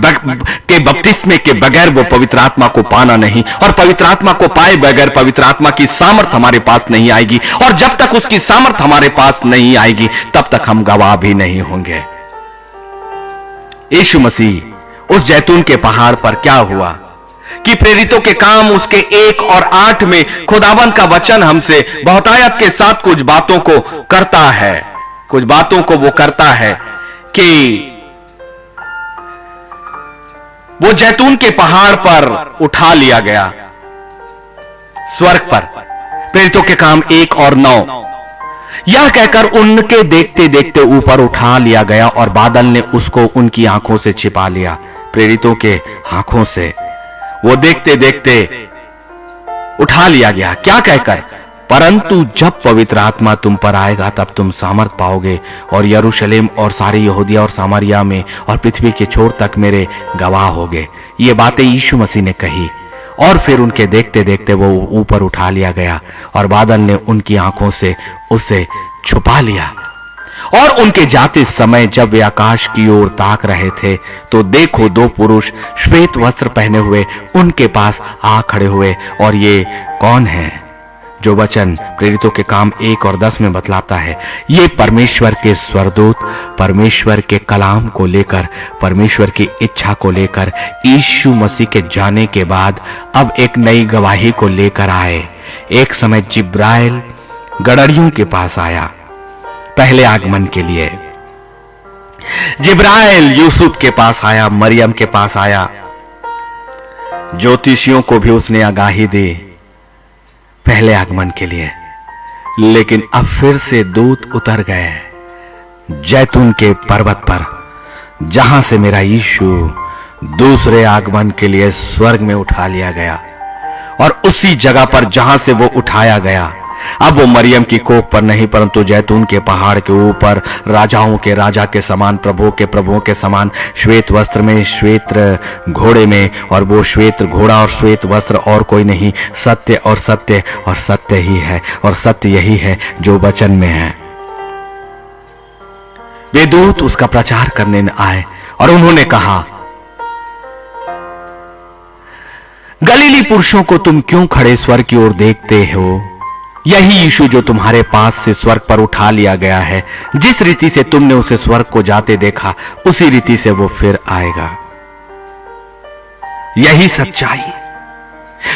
बपतिस्मे के बगैर वो पवित्र आत्मा को पाना नहीं, और पवित्र आत्मा को पाए बगैर पवित्र आत्मा की सामर्थ हमारे पास नहीं आएगी। और जब तक उसकी सामर्थ हमारे पास नहीं आएगी तब तक हम गवाह भी नहीं होंगे। यीशु मसीह उस जैतून के पहाड़ पर क्या हुआ कि प्रेरितों के काम उसके 1 और 8 में खुदावंद का वचन हमसे बहुतायत के साथ कुछ बातों को करता है, कुछ बातों को वो करता है कि वो जैतून के पहाड़ पर उठा लिया गया, स्वर्ग पर। प्रेरितों के काम 1 और 9 यह कहकर उनके देखते देखते ऊपर उठा लिया गया और बादल ने उसको उनकी आंखों से छिपा लिया। प्रेरितों के आंखों से वो देखते देखते उठा लिया गया, क्या कहकर? परंतु जब पवित्र आत्मा तुम पर आएगा तब तुम सामर्थ पाओगे और यरूशलेम और सारी यहूदिया और सामरिया में और पृथ्वी के छोर तक मेरे गवाह होगे। ये बातें यीशु मसीह ने कही और फिर उनके देखते देखते वो ऊपर उठा लिया गया और बादल ने उनकी आंखों से उसे छुपा लिया। और उनके जाते समय जब वे आकाश की ओर ताक रहे थे तो देखो दो पुरुष श्वेत वस्त्र पहने हुए उनके पास आ खड़े हुए। और ये कौन है? जो वचन प्रेरितों के काम 1 और 10 में बतलाता है, ये परमेश्वर के स्वरदूत परमेश्वर के कलाम को लेकर, परमेश्वर की इच्छा को लेकर, यीशु मसीह के जाने के बाद अब एक नई गवाही को लेकर आए। एक समय जिब्राइल गड़रियों के पास आया पहले आगमन के लिए। जिब्राइल यूसुफ के पास आया, मरियम के पास आया, ज्योतिषियों को भी उसने आगाही दी पहले आगमन के लिए। लेकिन अब फिर से दूत उतर गए जैतून के पर्वत पर, जहां से मेरा यीशु दूसरे आगमन के लिए स्वर्ग में उठा लिया गया, और उसी जगह पर जहां से वो उठाया गया अब वो मरियम की कोख पर नहीं परंतु जैतून के पहाड़ के ऊपर राजाओं के राजा के समान, प्रभुओं के प्रभुओं के समान, श्वेत वस्त्र में, श्वेत घोड़े में, और वो श्वेत घोड़ा और श्वेत वस्त्र और कोई नहीं, सत्य और सत्य और सत्य ही है, और सत्य यही है जो वचन में है। वे दूत उसका प्रचार करने आए और उन्होंने कहा, गलीली पुरुषों को तुम क्यों खड़े स्वर्ग की ओर देखते हो? यही यीशु जो तुम्हारे पास से स्वर्ग पर उठा लिया गया है, जिस रीति से तुमने उसे स्वर्ग को जाते देखा उसी रीति से वो फिर आएगा। यही सच्चाई।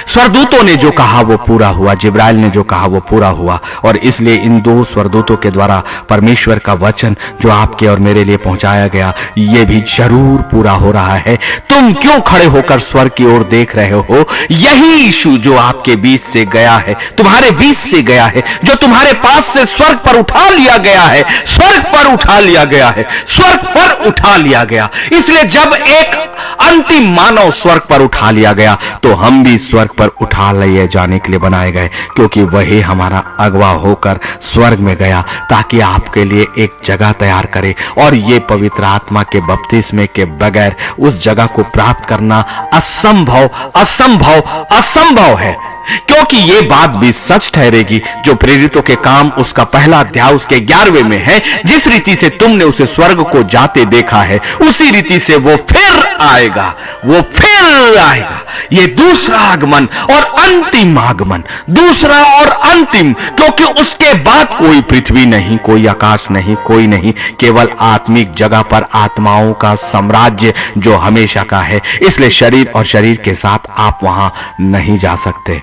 स्वरदूतों ने जो कहा वो पूरा हुआ, जिब्राइल ने जो कहा वो पूरा हुआ, और इसलिए इन दो स्वरदूतों के द्वारा परमेश्वर का वचन जो आपके और मेरे लिए पहुंचाया गया ये भी जरूर पूरा हो रहा है। तुम क्यों खड़े होकर स्वर्ग की ओर देख रहे हो? यही यीशु जो आपके बीच से गया है, तुम्हारे बीच से गया है, जो तुम्हारे पास से स्वर्ग पर उठा लिया गया है, स्वर्ग पर उठा लिया गया है, स्वर्ग पर उठा लिया गया। इसलिए जब एक अंतिम मानव स्वर्ग पर उठा लिया गया तो हम भी स्वर्ग पर उठा लिए जाने के लिए बनाए गए, क्योंकि वही हमारा अगवा होकर स्वर्ग में गया ताकि आपके लिए एक जगह तैयार करे। और ये पवित्र आत्मा के बपतिस्मे के बगैर उस जगह को प्राप्त करना असंभव असंभव असंभव है, क्योंकि ये बात भी सच ठहरेगी जो प्रेरितों के काम उसका पहला अध्याय उसके 11वें में है, जिस रीति से तुमने उसे स्वर्ग को जाते देखा है उसी रीति से वो फिर आएगा, वो फिर आएगा। ये दूसरा आगमन और अंतिम आगमन, दूसरा और अंतिम, क्योंकि उसके बाद कोई पृथ्वी नहीं, कोई आकाश नहीं, कोई नहीं, केवल आत्मिक जगह पर आत्माओं का साम्राज्य जो हमेशा का है। इसलिए शरीर और शरीर के साथ आप वहां नहीं जा सकते।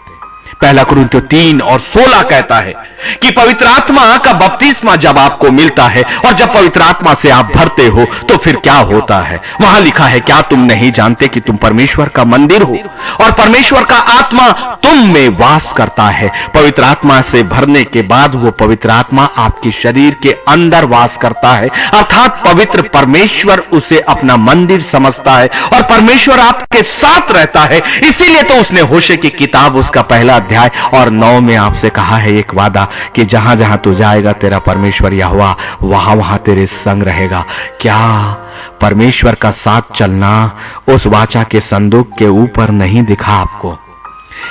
पहला कुरिन्थियों 3 और 16 कहता है कि पवित्र आत्मा का बपतिस्मा जब आपको मिलता है और जब पवित्र आत्मा से आप भरते हो तो फिर क्या होता है? वहां लिखा है, क्या तुम नहीं जानते कि तुम परमेश्वर का मंदिर हो और परमेश्वर का आत्मा तुम में वास करता है? पवित्र आत्मा से भरने के बाद वो पवित्र आत्मा आपके शरीर के अंदर वास करता है, अर्थात पवित्र परमेश्वर उसे अपना मंदिर समझता है और परमेश्वर आपके साथ रहता है। इसीलिए तो उसने होशे की किताब उसका पहला अध्याय और 9 में आपसे कहा है एक वादा कि जहां जहां तू जाएगा तेरा परमेश्वर यहोवा वहां वहां तेरे संग रहेगा। क्या परमेश्वर का साथ चलना उस वाचा के संदूक के ऊपर नहीं दिखा आपको?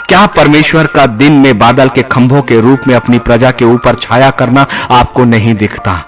क्या परमेश्वर का दिन में बादल के खंभों के रूप में अपनी प्रजा के ऊपर छाया करना आपको नहीं दिखता?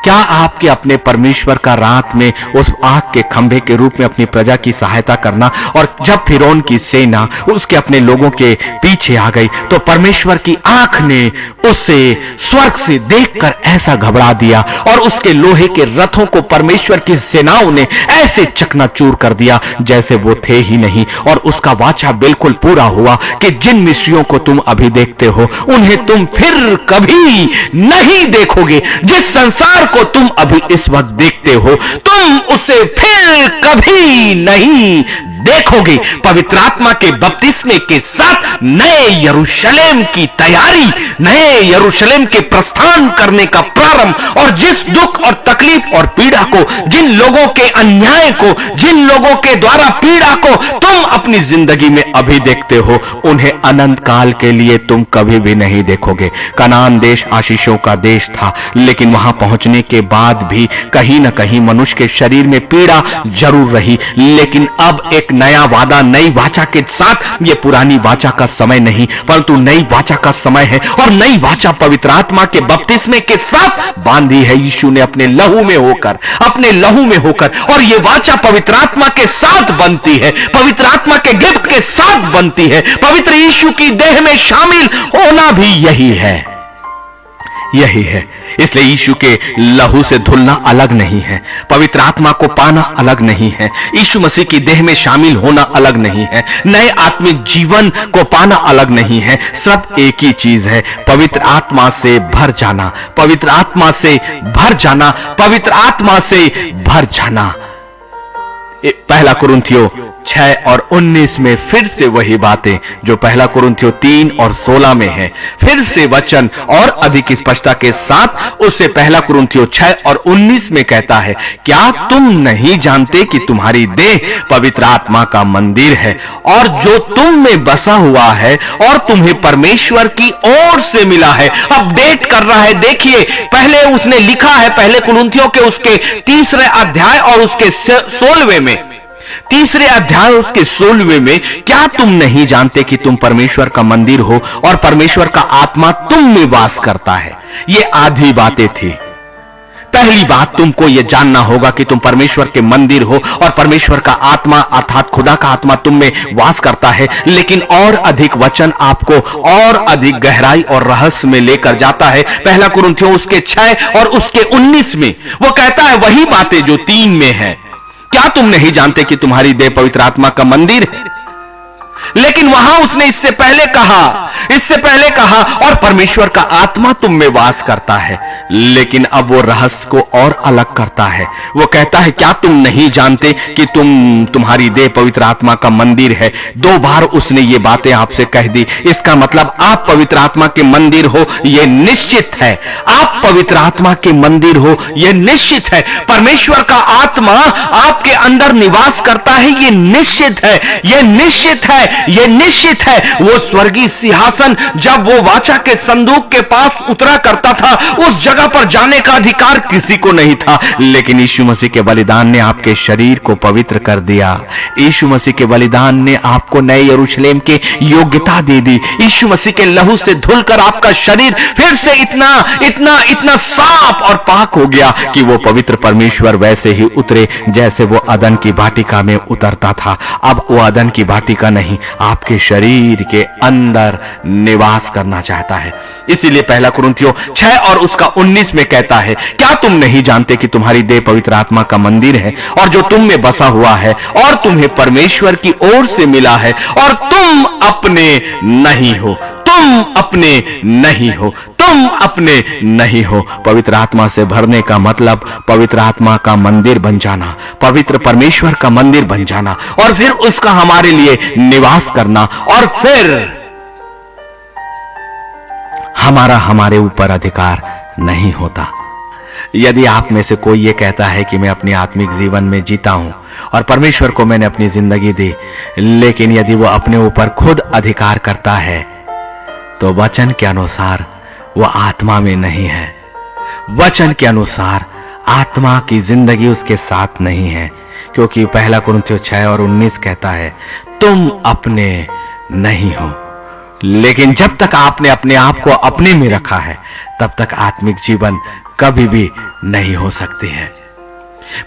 क्या आपके अपने परमेश्वर का रात में उस आग के खंभे के रूप में अपनी प्रजा की सहायता करना, और जब फिरौन की सेना उसके अपने लोगों के पीछे आ गई तो परमेश्वर की आंख ने उसे स्वर्ग से देखकर ऐसा घबरा दिया और उसके लोहे के रथों को परमेश्वर की सेनाओं ने ऐसे चकनाचूर कर दिया जैसे वो थे ही नहीं। और उसका वाचा बिल्कुल पूरा हुआ कि जिन मिस्रियों को तुम अभी देखते हो उन्हें तुम फिर कभी नहीं देखोगे। जिस संसार को तुम अभी इस वक्त देखते हो तुम उसे फिर कभी नहीं देखोगे। पवित्र आत्मा के बपतिस्मे के साथ नए यरूशलेम की तैयारी, नए यरूशलेम के प्रस्थान करने का प्रारंभ, और जिस दुख और तकलीफ और पीड़ा को, जिन लोगों के अन्याय को, जिन लोगों के द्वारा पीड़ा को तुम अपनी जिंदगी में अभी देखते हो उन्हें अनंत काल के लिए तुम कभी भी नहीं देखोगे। कनान देश आशीषों का देश था, लेकिन वहां पहुंचने के बाद भी कहीं ना कहीं मनुष्य के शरीर में पीड़ा जरूर रही, लेकिन अब एक नया वादा, नई वाचा के साथ। ये पुरानी वाचा का समय नहीं, परंतु नई वाचा का समय है। और नई वाचा पवित्र आत्मा के बपतिस्मे के साथ बांधी है यीशु ने अपने लहू में होकर, अपने लहू में होकर। और ये वाचा पवित्र आत्मा के साथ बनती है, पवित्र आत्मा के गिफ्ट के साथ बनती है। पवित्र यीशु की देह में शामिल होना भी यही है, यही है। इसलिए यीशु के लहू से धुलना अलग नहीं है, पवित्र आत्मा को पाना अलग नहीं है, यीशु मसीह की देह में शामिल होना अलग नहीं है, नए आत्मिक जीवन को पाना अलग नहीं है। सब एक ही चीज है, पवित्र आत्मा से भर जाना, पवित्र आत्मा से भर जाना, पवित्र आत्मा से भर जाना। पहला कुरिन्थियों 6 और 19 में फिर से वही बातें जो पहला कुरिन्थियों 3 और 16 में है। फिर से वचन और अधिक स्पष्टता के साथ उससे पहला कुरिन्थियों 6 और 19 में कहता है, क्या तुम नहीं जानते कि तुम्हारी देह पवित्र आत्मा का मंदिर है और जो तुम में बसा हुआ है और तुम्हें परमेश्वर की ओर से मिला है। अपडेट कर रहा है। देखिए, पहले उसने लिखा है पहले कुरिन्थियों के उसके 3 अध्याय और उसके 16वें में, 3 अध्याय उसके 16वें में, क्या तुम नहीं जानते कि तुम परमेश्वर का मंदिर हो और परमेश्वर का आत्मा तुम में वास करता है। ये आधी बातें थी। पहली बात, तुमको यह जानना होगा कि तुम परमेश्वर के मंदिर हो और परमेश्वर का आत्मा अर्थात खुदा का आत्मा तुम में वास करता है। लेकिन और अधिक वचन आपको और अधिक गहराई और रहस्य में लेकर जाता है। पहला कुरिन्थियों उसके 6 और उसके 19 में वो कहता है वही बातें जो 3 में है। क्या तुम नहीं जानते कि तुम्हारी देह पवित्र आत्मा का मंदिर है? लेकिन वहां उसने इससे पहले कहा और परमेश्वर का आत्मा तुम में वास करता है। लेकिन अब वो रहस्य को और अलग करता है। वो कहता है, क्या तुम नहीं जानते कि तुम्हारी देह पवित्र आत्मा का मंदिर है। 2 बार उसने ये बातें आपसे कह दी। इसका मतलब आप पवित्र आत्मा के मंदिर हो, यह निश्चित है। आप पवित्र आत्मा के मंदिर हो, यह निश्चित है। परमेश्वर का आत्मा आपके अंदर निवास करता है, यह निश्चित है, यह निश्चित है, यह निश्चित है। वो स्वर्गीय सिंहासन जब वो वाचा के संदूक के पास उतरा करता था, उस जगह पर जाने का अधिकार किसी को नहीं था। लेकिन यीशु मसीह के बलिदान ने आपके शरीर को पवित्र कर दिया। यीशु मसीह के बलिदान ने आपको नए यरूशलेम के योग्यता दे दी। यीशु मसीह के लहू से धुलकर आपका शरीर फिर से इतना साफ और पाक हो गया कि वो पवित्र परमेश्वर वैसे ही उतरे जैसे वो अदन की वाटिका में उतरता था। अब वो अदन की वाटिका नहीं, आपके शरीर के अंदर निवास करना चाहता है। इसीलिए पहला कुरिन्थियों 6 और उसका 19 में कहता है, क्या तुम नहीं जानते कि तुम्हारी देह पवित्र आत्मा का मंदिर है और जो तुम में बसा हुआ है और तुम्हें परमेश्वर की ओर से मिला है और तुम अपने नहीं हो, तुम अपने नहीं हो, तुम अपने नहीं हो। पवित्र आत्मा से भरने का मतलब पवित्र आत्मा का मंदिर बन जाना, पवित्र परमेश्वर का मंदिर बन जाना और फिर उसका हमारे लिए निवास करना और फिर हमारे ऊपर अधिकार नहीं होता। यदि आप में से कोई ये कहता है कि मैं अपने आत्मिक जीवन में जीता हूं और परमेश्वर को मैंने अपनी जिंदगी दी, लेकिन यदि वो अपने ऊपर खुद अधिकार करता है तो वचन के अनुसार वो आत्मा में नहीं है। वचन के अनुसार आत्मा की जिंदगी उसके साथ नहीं है, क्योंकि पहला कुरिन्थियों 6 और 19 कहता है, तुम अपने नहीं हो। लेकिन जब तक आपने अपने आप को अपने में रखा है, तब तक आत्मिक जीवन कभी भी नहीं हो सकती है।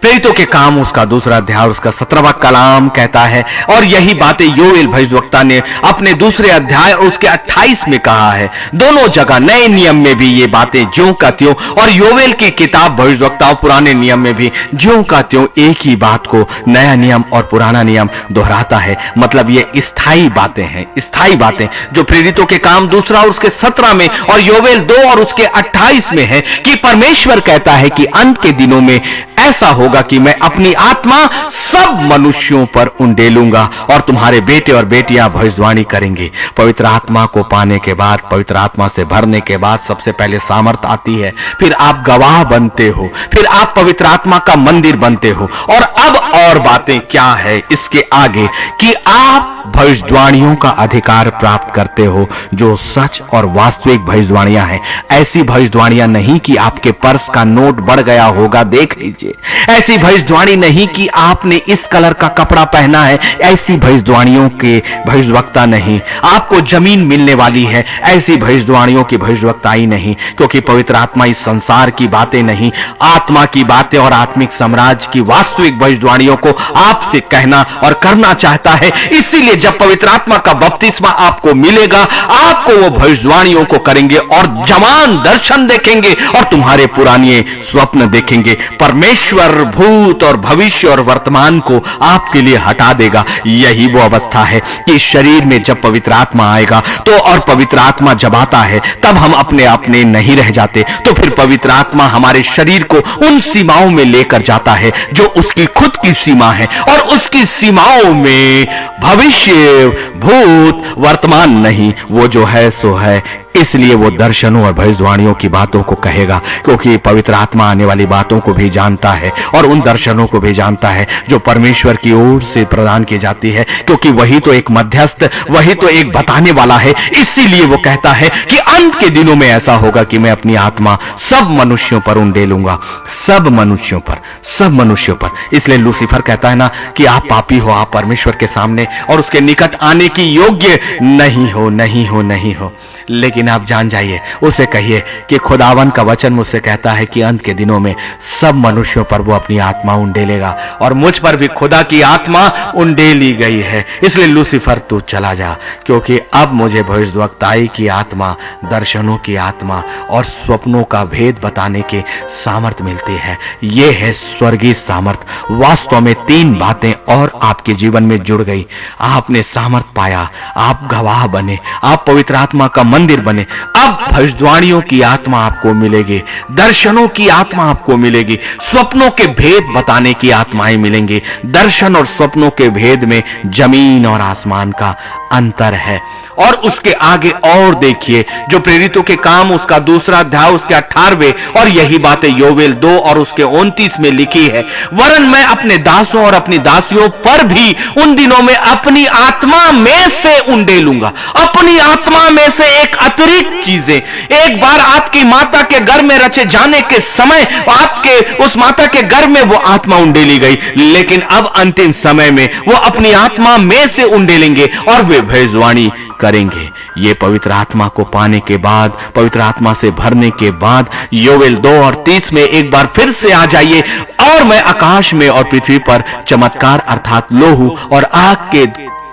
प्रेरितों के काम उसका 2 अध्याय उसका 17वां कलाम कहता है, और यही बातें योएल भविष्यवक्ता ने अपने 2 अध्याय और उसके 28 में कहा है। दोनों जगह नए नियम में भी ये बातें ज्यों का त्यों, और योएल की किताब भविष्यवक्ता पुराने नियम में भी ज्यों का त्यों एक ही बात को नया नियम और पुराना नियम दोहराता है। मतलब ये स्थायी बातें हैं, स्थायी बातें जो प्रेरितों के काम 2 और उसके 17 में और योएल 2 और उसके 28 में है कि परमेश्वर कहता है कि अंत के दिनों में ऐसा होगा कि मैं अपनी आत्मा सब मनुष्यों पर उंडेलूंगा और तुम्हारे बेटे और बेटियां भविष्यवाणी करेंगे। पवित्र आत्मा को पाने के बाद, पवित्र आत्मा से भरने के बाद सबसे पहले सामर्थ आती है, फिर आप गवाह बनते हो, फिर आप पवित्र आत्मा का मंदिर बनते हो। और अब और बातें क्या है इसके आगे कि आप भविष्यवाणियों का अधिकार प्राप्त करते हो, जो सच और वास्तविक भविष्यवाणियां हैं। ऐसी भविष्यवाणियां नहीं कि आपके पर्स का नोट बढ़ गया होगा, देख लीजिए, ऐसी भविष्यवाणी नहीं कि आपने इस कलर का कपड़ा पहना है, ऐसी भविष्यवाणियों के भविष्यवक्ता नहीं। आपको जमीन मिलने वाली है, ऐसी भविष्यवाणियों की भविष्यवक्ताई नहीं। क्योंकि पवित्र आत्मा इस संसार की बातें नहीं, आत्मा की बातें और आत्मिक साम्राज्य की वास्तविक भविष्यवाणियों को आपसे कहना और करना चाहता है। इसीलिए जब पवित्र आत्मा का बपतिस्मा आपको मिलेगा, आपको वो भविष्यवाणियों को करेंगे और जवान दर्शन देखेंगे और तुम्हारे पुराने स्वप्न देखेंगे। परमेश्वर भूत और भविष्य और वर्तमान को आपके लिए हटा देगा। यही वो अवस्था है कि शरीर में जब पवित्र आत्मा आएगा तो, और पवित्र आत्मा जब आता है तब हम अपने अपने नहीं रह जाते। तो फिर पवित्र आत्मा हमारे शरीर को उन सीमाओं में लेकर जाता है जो उसकी खुद की सीमा है, और उसकी सीमाओं में भविष्य भूत वर्तमान नहीं, वो जो है सो है। इसलिए वो दर्शनों और भविष्यवाणियों की बातों को कहेगा, क्योंकि पवित्र आत्मा आने वाली बातों को भी जानता है और उन दर्शनों को भी जानता है जो परमेश्वर की ओर से प्रदान की जाती है, क्योंकि वही तो एक मध्यस्थ, वही तो एक बताने वाला है। इसीलिए वो कहता है कि अंत के दिनों में ऐसा होगा कि मैं अपनी आत्मा सब मनुष्यों पर उंडेलूंगा, सब मनुष्यों पर, सब मनुष्यों पर। इसलिए लूसीफर कहता है ना कि आप पापी हो, आप परमेश्वर के सामने और उसके निकट आने की योग्य नहीं हो, नहीं हो, नहीं हो। लेकिन आप जान जाइए, उसे कहिए कि खुदावन का वचन मुझसे कहता है कि अंत के दिनों में सब मनुष्यों पर वो अपनी आत्मा उंडेलेगा, और मुझ पर भी खुदा की आत्मा उंडेली गई है। इसलिए लूसीफर तू चला जा, क्योंकि अब मुझे भविष्यवक्ताई की आत्मा, दर्शनों की आत्मा और स्वप्नों का भेद बताने के सामर्थ मिलती है। ये है स्वर्गीय सामर्थ। वास्तव में 3 बातें और आपके जीवन में जुड़ गई। आपने सामर्थ पाया, आप गवाह बने, आप पवित्र आत्मा का मंदिर बने। अब भविष्यवाणियों की आत्मा आपको मिलेगी, दर्शनों की आत्मा आपको मिलेगी, स्वप्नों के भेद बताने की आत्माएं मिलेंगी। दर्शन और स्वप्नों के भेद में जमीन और आसमान का अंतर है। और उसके आगे और देखिए, जो प्रेरितों के काम उसका 2 अध्याय उसके 18वें, और यही बातें योवेल 2 और उसके 29 में लिखी है। वरन मैं अपने दासों और अपनी दासियों पर भी उन दिनों में अपनी आत्मा में से उंडेलूंगा। अपनी आत्मा में से एक अतिरिक्त चीजें, एक बार आपकी माता के गर्भ में रचे जाने के समय आपके उस माता के गर्भ में वो आत्मा उंडेली गई, लेकिन अब अंतिम समय में वो अपनी आत्मा में से उंडेलेंगे और वे भविष्यवाणी करेंगे। ये पवित्र आत्मा को पाने के बाद, पवित्र आत्मा से भरने के बाद योवेल 2 और 30 में एक बार फिर से आ जाइए। और मैं आकाश में और पृथ्वी पर चमत्कार अर्थात लोहू और आग के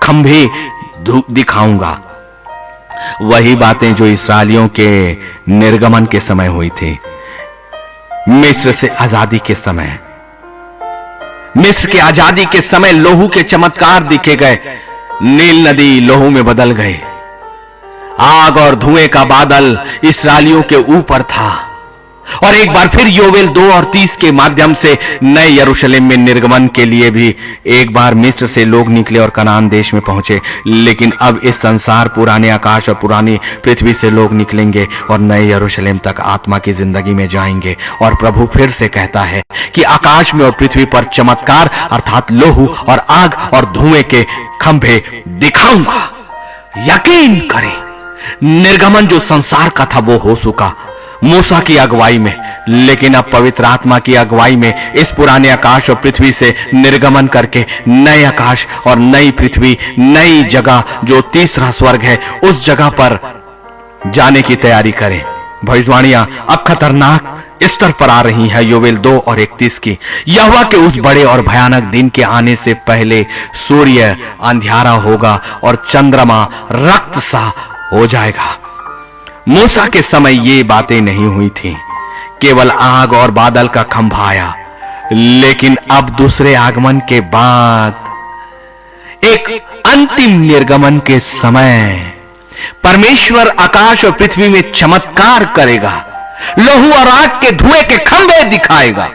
खंभे दिखाऊंगा। वही बातें जो इस्राएलियों के निर्गमन के समय हुई थी, मिस्र से आजादी के समय। मिस्र के आजादी के समय लोहू के चमत्कार दिखे गए। नील नदी लोहू में बदल गई। आग और धुएं का बादल इस्राएलियों के ऊपर था। और एक बार फिर योवेल 2 और 30 के माध्यम से नए यरूशलेम में निर्गमन के लिए भी एक बार मिस्र से लोग निकले और कनान देश में पहुंचे। लेकिन अब इस संसार, पुराने आकाश और पुरानी पृथ्वी से लोग निकलेंगे और नए यरूशलेम तक आत्मा की जिंदगी में जाएंगे। और प्रभु फिर से कहता है कि आकाश में और पृथ्वी पर चमत्कार अर्थात लोहू और आग और धुएं के खंभे दिखाऊंगा। यकीन करें, निर्गमन जो संसार का था वो हो चुका मूसा की अगुवाई में, लेकिन अब पवित्र आत्मा की अगुवाई में इस पुराने आकाश और पृथ्वी से निर्गमन करके नए आकाश और नई पृथ्वी, नई जगह जो तीसरा स्वर्ग है, उस जगह पर जाने की तैयारी करें। भविष्यवाणियां अब खतरनाक स्तर पर आ रही है। योवेल 2 और 31 की, यहोवा के उस बड़े और भयानक दिन के आने से पहले सूर्य अंधियारा होगा और चंद्रमा रक्त सा हो जाएगा। मूसा के समय ये बातें नहीं हुई थी, केवल आग और बादल का खंभा आया। लेकिन अब दूसरे आगमन के बाद एक अंतिम निर्गमन के समय परमेश्वर आकाश और पृथ्वी में चमत्कार करेगा, लोहू और आग के धुएं के खंभे दिखाएगा।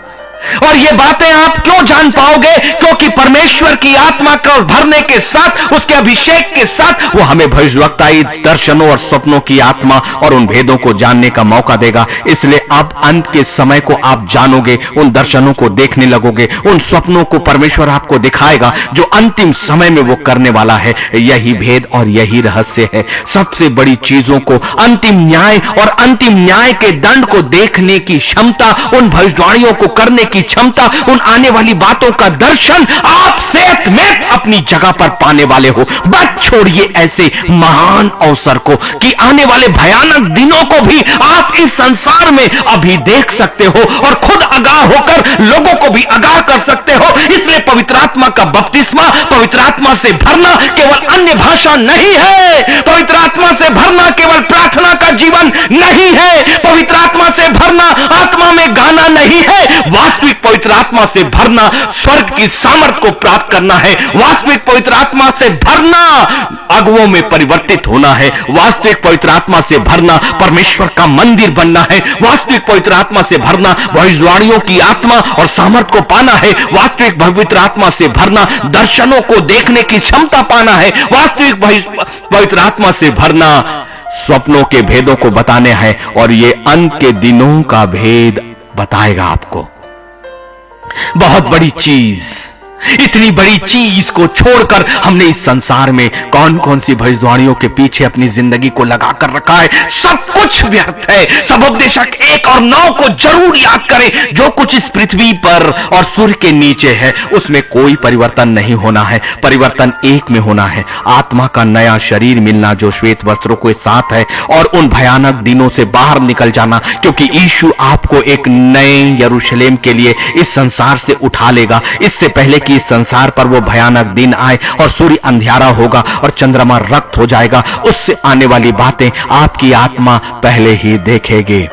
और ये बातें आप क्यों जान पाओगे? क्योंकि परमेश्वर की आत्मा को भरने के साथ, उसके अभिषेक के साथ वो हमें भविष्यवक्ताई, दर्शनों और स्वप्नों की आत्मा और उन भेदों को जानने का मौका देगा। इसलिए अब अंत के समय को आप जानोगे, उन दर्शनों को देखने लगोगे, उन स्वप्नों को परमेश्वर आपको दिखाएगा जो अंतिम समय में वो करने वाला है। यही भेद और यही रहस्य है। सबसे बड़ी चीजों को, अंतिम न्याय और अंतिम न्याय के दंड को देखने की क्षमता, उन भविष्यवाणियों को करने की क्षमता, उन आने वाली बातों का दर्शन आप सेहत में अपनी जगह पर पाने वाले हो। बस छोड़िए ऐसे महान अवसर को कि आने वाले भयानक दिनों को भी आप इस संसार में अभी देख सकते हो और खुद आगाह होकर लोगों को भी आगाह कर सकते हो। इसलिए पवित्र आत्मा का बपतिस्मा, पवित्र आत्मा से भरना केवल अन्य भाषा नहीं है, पवित्र आत्मा से भरना केवल प्रार्थना का जीवन नहीं है, पवित्र आत्मा से भरना आत्मा में गाना नहीं है। वास्तविक पवित्र आत्मा से भरना स्वर्ग की सामर्थ को प्राप्त करना है। वास्तविक पवित्र आत्मा से भरना अगुओं में परिवर्तित होना है। वास्तविक पवित्र आत्मा से भरना परमेश्वर का मंदिर बनना है। वास्तविक पवित्र आत्मा से भरना भविष्यवाणियों की आत्मा और सामर्थ को पाना है। वास्तविक पवित्र आत्मा से भरना दर्शनों को देखने की क्षमता पाना है। वास्तविक पवित्र आत्मा से भरना स्वप्नों के भेदों को बताने हैं और ये अंत के दिनों का भेद बताएगा आपको। बहुत बड़ी चीज, इतनी बड़ी चीज को छोड़कर हमने इस संसार में कौन कौन सी भविष्यवाणियों के पीछे अपनी जिंदगी को लगा कर रखा है। सब कुछ व्यर्थ है। सब उपदेशक 1 और 9 को जरूर याद करें। जो कुछ इस पृथ्वी पर और सूर्य के नीचे है उसमें कोई परिवर्तन नहीं होना है। परिवर्तन एक में होना है, आत्मा का नया शरीर मिलना जो श्वेत वस्त्रों के साथ है और उन भयानक दिनों से बाहर निकल जाना, क्योंकि यीशु आपको एक नए यरूशलेम के लिए इस संसार से उठा लेगा। इससे पहले कि इस संसार पर वो भयानक दिन आए और सूर्य अंधियारा होगा और चंद्रमा रक्त हो जाएगा, उससे आने वाली बातें आपकी आत्मा पहले ही देखेगी।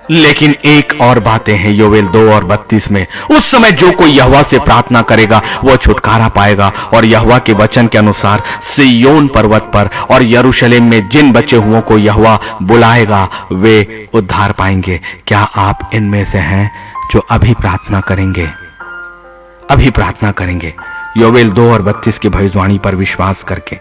लेकिन एक और बातें हैं योवेल 2 और 32 में, उस समय जो कोई यहोवा से प्रार्थना करेगा वो छुटकारा पाएगा और यहोवा के वचन के अनुसार सिय्योन पर्वत पर और यरूशलेम में जिन बचे हुओं को यहोवा बुलाएगा वे उद्धार पाएंगे। क्या आप इनमें से हैं जो अभी प्रार्थना करेंगे? अभी प्रार्थना करेंगे योवेल 2 और 32 की भविष्यवाणी पर विश्वास करके।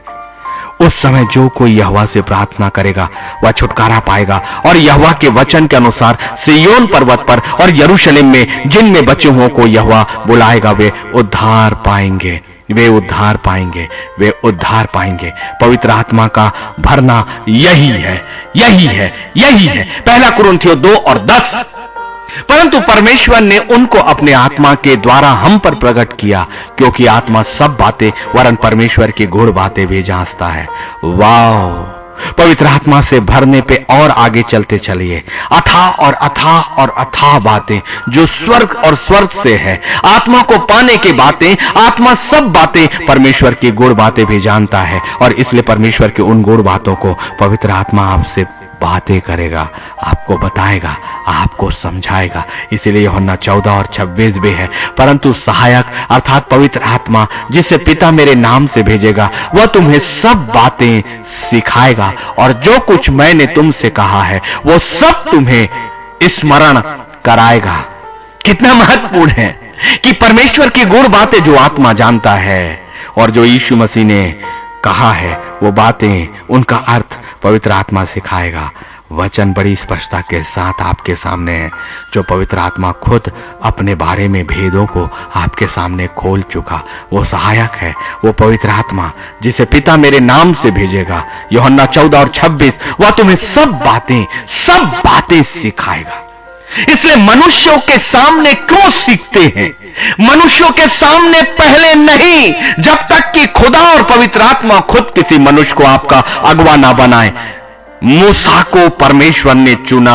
उस समय जो कोई यहोवा से प्रार्थना करेगा वह छुटकारा पाएगा और यहोवा के वचन के अनुसार सिय्योन पर्वत पर और यरूशलेम में जिन में बचे हुओं को यहोवा बुलाएगा वे उद्धार पाएंगे। वे उद्धार पाएंगे, वे उद्धार पाएंगे। पवित्र आत्मा का भरना यही है, यही है, यही है। पहला कुरिन्थियों 2 और 10। परंतु परमेश्वर ने उनको अपने आत्मा के द्वारा हम पर प्रकट किया, क्योंकि आत्मा सब बातें वरन परमेश्वर की गूढ़ बातें भी जांचता है। वाह! पवित्र आत्मा से भरने पे और आगे चलते चलिए। अथाह और अथाह और अथाह बातें जो स्वर्ग और स्वर्ग से है, आत्मा को पाने की बातें, आत्मा सब बातें परमेश्वर की गूढ़ बातें भी जानता है और इसलिए परमेश्वर की उन गूढ़ बातों को पवित्र आत्मा आपसे बातें करेगा, आपको बताएगा, आपको समझाएगा। इसीलिए यूहन्ना 14 और 26 भी है, परंतु सहायक अर्थात पवित्र आत्मा जिसे पिता मेरे नाम से भेजेगा वह तुम्हें सब बातें सिखाएगा और जो कुछ मैंने तुमसे कहा है वो सब तुम्हें स्मरण कराएगा। कितना महत्वपूर्ण है कि परमेश्वर की गूढ़ बातें जो आत्मा जानता है और जो यीशु मसीह ने कहा है वो बातें, उनका अर्थ पवित्र आत्मा सिखाएगा। वचन बड़ी स्पष्टता के साथ आपके सामने है, जो पवित्र आत्मा खुद अपने बारे में भेदों को आपके सामने खोल चुका। वो सहायक है, वो पवित्र आत्मा जिसे पिता मेरे नाम से भेजेगा। यूहन्ना 14 और 26, वह तुम्हें सब बातें सिखाएगा। इसलिए मनुष्यों के सामने क्यों सीखते हैं? मनुष्यों के सामने पहले नहीं, जब तक कि खुदा और पवित्र आत्मा खुद किसी मनुष्य को आपका अगवा ना बनाए। मूसा को परमेश्वर ने चुना,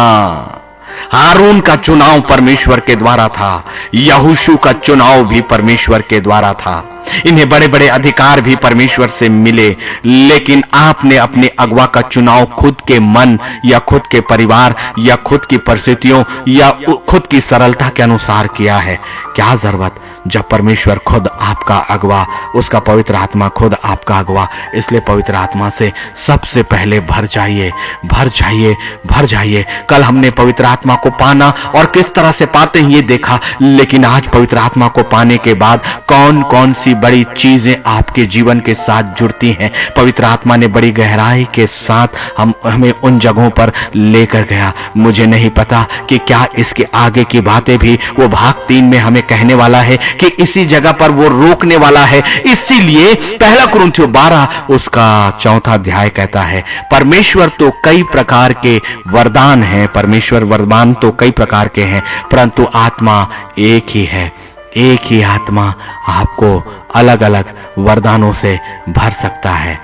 हारून का चुनाव परमेश्वर के द्वारा था, यहोशू का चुनाव भी परमेश्वर के द्वारा था। इन्हें बड़े बड़े अधिकार भी परमेश्वर से मिले, लेकिन आपने अपने अगवा का चुनाव खुद के मन या खुद के परिवार या खुद की परिस्थितियों या खुद की सरलता के अनुसार किया है। क्या जरूरत, जब परमेश्वर खुद आपका अगवा, उसका पवित्र आत्मा खुद आपका अगवा। इसलिए पवित्र आत्मा से सबसे पहले भर जाइए, भर जाइए, भर जाइए। कल हमने पवित्र आत्मा को पाना और किस तरह से पाते हैं ये देखा, लेकिन आज पवित्र आत्मा को पाने के बाद कौन कौन सी बड़ी चीजें आपके जीवन के साथ जुड़ती हैं। पवित्र आत्मा ने बड़ी गहराई के साथ हमें उन जगहों पर लेकर गया। मुझे नहीं पता कि क्या इसके आगे की बातें भी वो भाग 3 में हमें कहने वाला है कि इसी जगह पर वो रोकने वाला है। इसीलिए पहला कुरिन्थियों 12 उसका 4 अध्याय कहता है, परमेश्वर तो कई प्रकार के वरदान हैं, परमेश्वर वरदान तो कई प्रकार के हैं, परंतु आत्मा एक ही है। एक ही आत्मा आपको अलग अलग वरदानों से भर सकता है।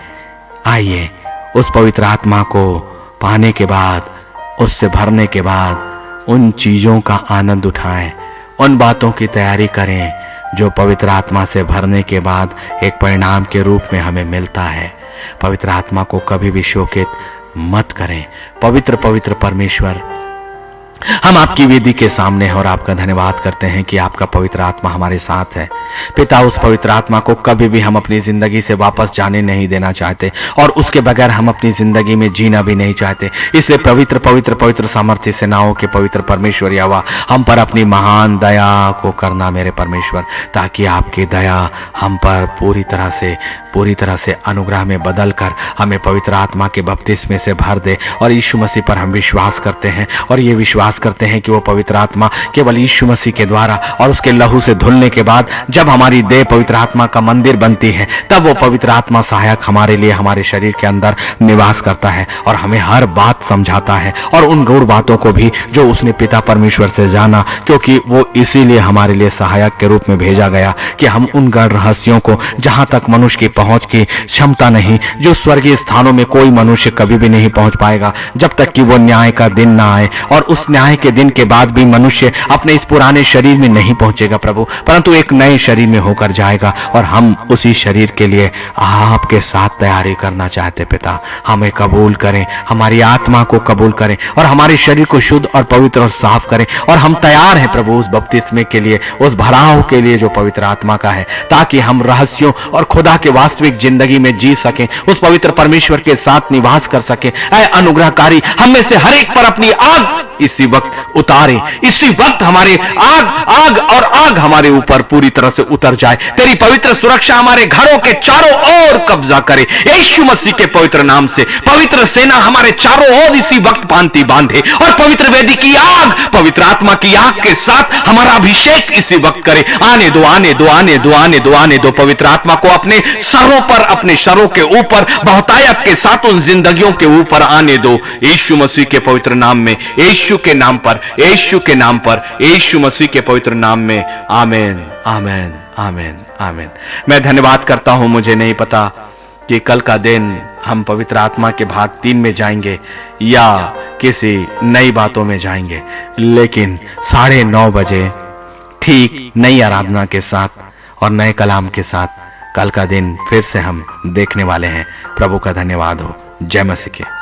आइए उस पवित्र आत्मा को पाने के बाद, उससे भरने के बाद उन चीजों का आनंद उठाएं, उन बातों की तैयारी करें जो पवित्र आत्मा से भरने के बाद एक परिणाम के रूप में हमें मिलता है। पवित्र आत्मा को कभी भी शोकित मत करें। पवित्र पवित्र परमेश्वर, हम आपकी वेदी के सामने हैं और आपका धन्यवाद करते हैं कि आपका पवित्र आत्मा हमारे साथ है। पिता, उस पवित्र आत्मा को कभी भी हम अपनी जिंदगी से वापस जाने नहीं देना चाहते और उसके बगैर हम अपनी जिंदगी में जीना भी नहीं चाहते। इसलिए पवित्र पवित्र पवित्र सामर्थ्य सेनाओं के पवित्र परमेश्वर यहोवा, हम पर अपनी महान दया को करना मेरे परमेश्वर, ताकि आपकी दया हम पर पूरी तरह से अनुग्रह में बदल कर हमें पवित्र आत्मा के बपतिस्मे से भर दे। और यीशु मसीह पर हम विश्वास करते हैं और ये विश्वास करते हैं कि वो पवित्र आत्मा केवल यीशु मसीह के द्वारा और उसके लहू से धुलने के बाद जब हमारी देह पवित्र आत्मा का मंदिर बनती है, तब वो पवित्र आत्मा सहायक हमारे लिए हमारे शरीर के अंदर निवास करता है और हमें हर बात समझाता है और उन गूढ़ बातों को भी जो उसने पिता परमेश्वर से जाना, क्योंकि वो इसीलिए हमारे लिए सहायक के रूप में भेजा गया कि हम उन गढ़ रहस्यों को, जहां तक मनुष्य की पहुंच की क्षमता नहीं, जो स्वर्गीय स्थानों में कोई मनुष्य कभी भी नहीं पहुंच पाएगा जब तक कि वो न्याय का दिन ना आए। और उस न्याय के दिन के बाद भी मनुष्य अपने इस पुराने शरीर में नहीं पहुंचेगा प्रभु, परंतु एक नए शरीर में होकर जाएगा और हम उसी शरीर के लिए आपके साथ तैयारी करना चाहते। पिता, हमें कबूल करें, हमारी आत्मा को कबूल करें और हमारे शरीर को शुद्ध और पवित्र और साफ करें। और हम तैयार हैं प्रभु उस बपतिस्मे के लिए, उस भराव के लिए जो पवित्र आत्मा का है, ताकि हम रहस्यों और खुदा के वास्तविक जिंदगी में जी सकें, उस पवित्र परमेश्वर के साथ निवास कर सकें। ऐ अनुग्रहकारी, हम में से हर एक पर अपनी आग इसी वक्त उतारे, इसी वक्त हमारे आग हमारे ऊपर पूरी तरह से उतर जाए। तेरी पवित्र सुरक्षा हमारे घरों के चारों ओर कब्जा करे यीशु मसीह के पवित्र नाम से। पवित्र सेना हमारे चारों ओर इसी वक्त पांति बांधे और पवित्र वेदी की आग, पवित्र आत्मा की आग के साथ हमारा अभिषेक इसी वक्त करे। आने दो, आने दो, आने दो, आने दो, आने दो पवित्र आत्मा को अपने सरों पर, अपने सरों के ऊपर बहुतायत के साथ उन जिंदगियों के ऊपर आने दो यीशु मसीह के पवित्र नाम में, यीशु के नाम पर, यीशु के नाम पर, यीशु मसीह के पवित्र नाम में। आमीन, आमीन, आमीन, आमीन। मैं धन्यवाद करता हूं। मुझे नहीं पता कि कल का दिन हम पवित्र आत्मा के भाग 3 में जाएंगे या किसी नई बातों में जाएंगे, लेकिन 9:30 बजे ठीक नई आराधना के साथ और नए कलाम के साथ कल का दिन फिर से हम देखने वाले हैं। प्रभु का धन्यवाद हो। जय मसीह के।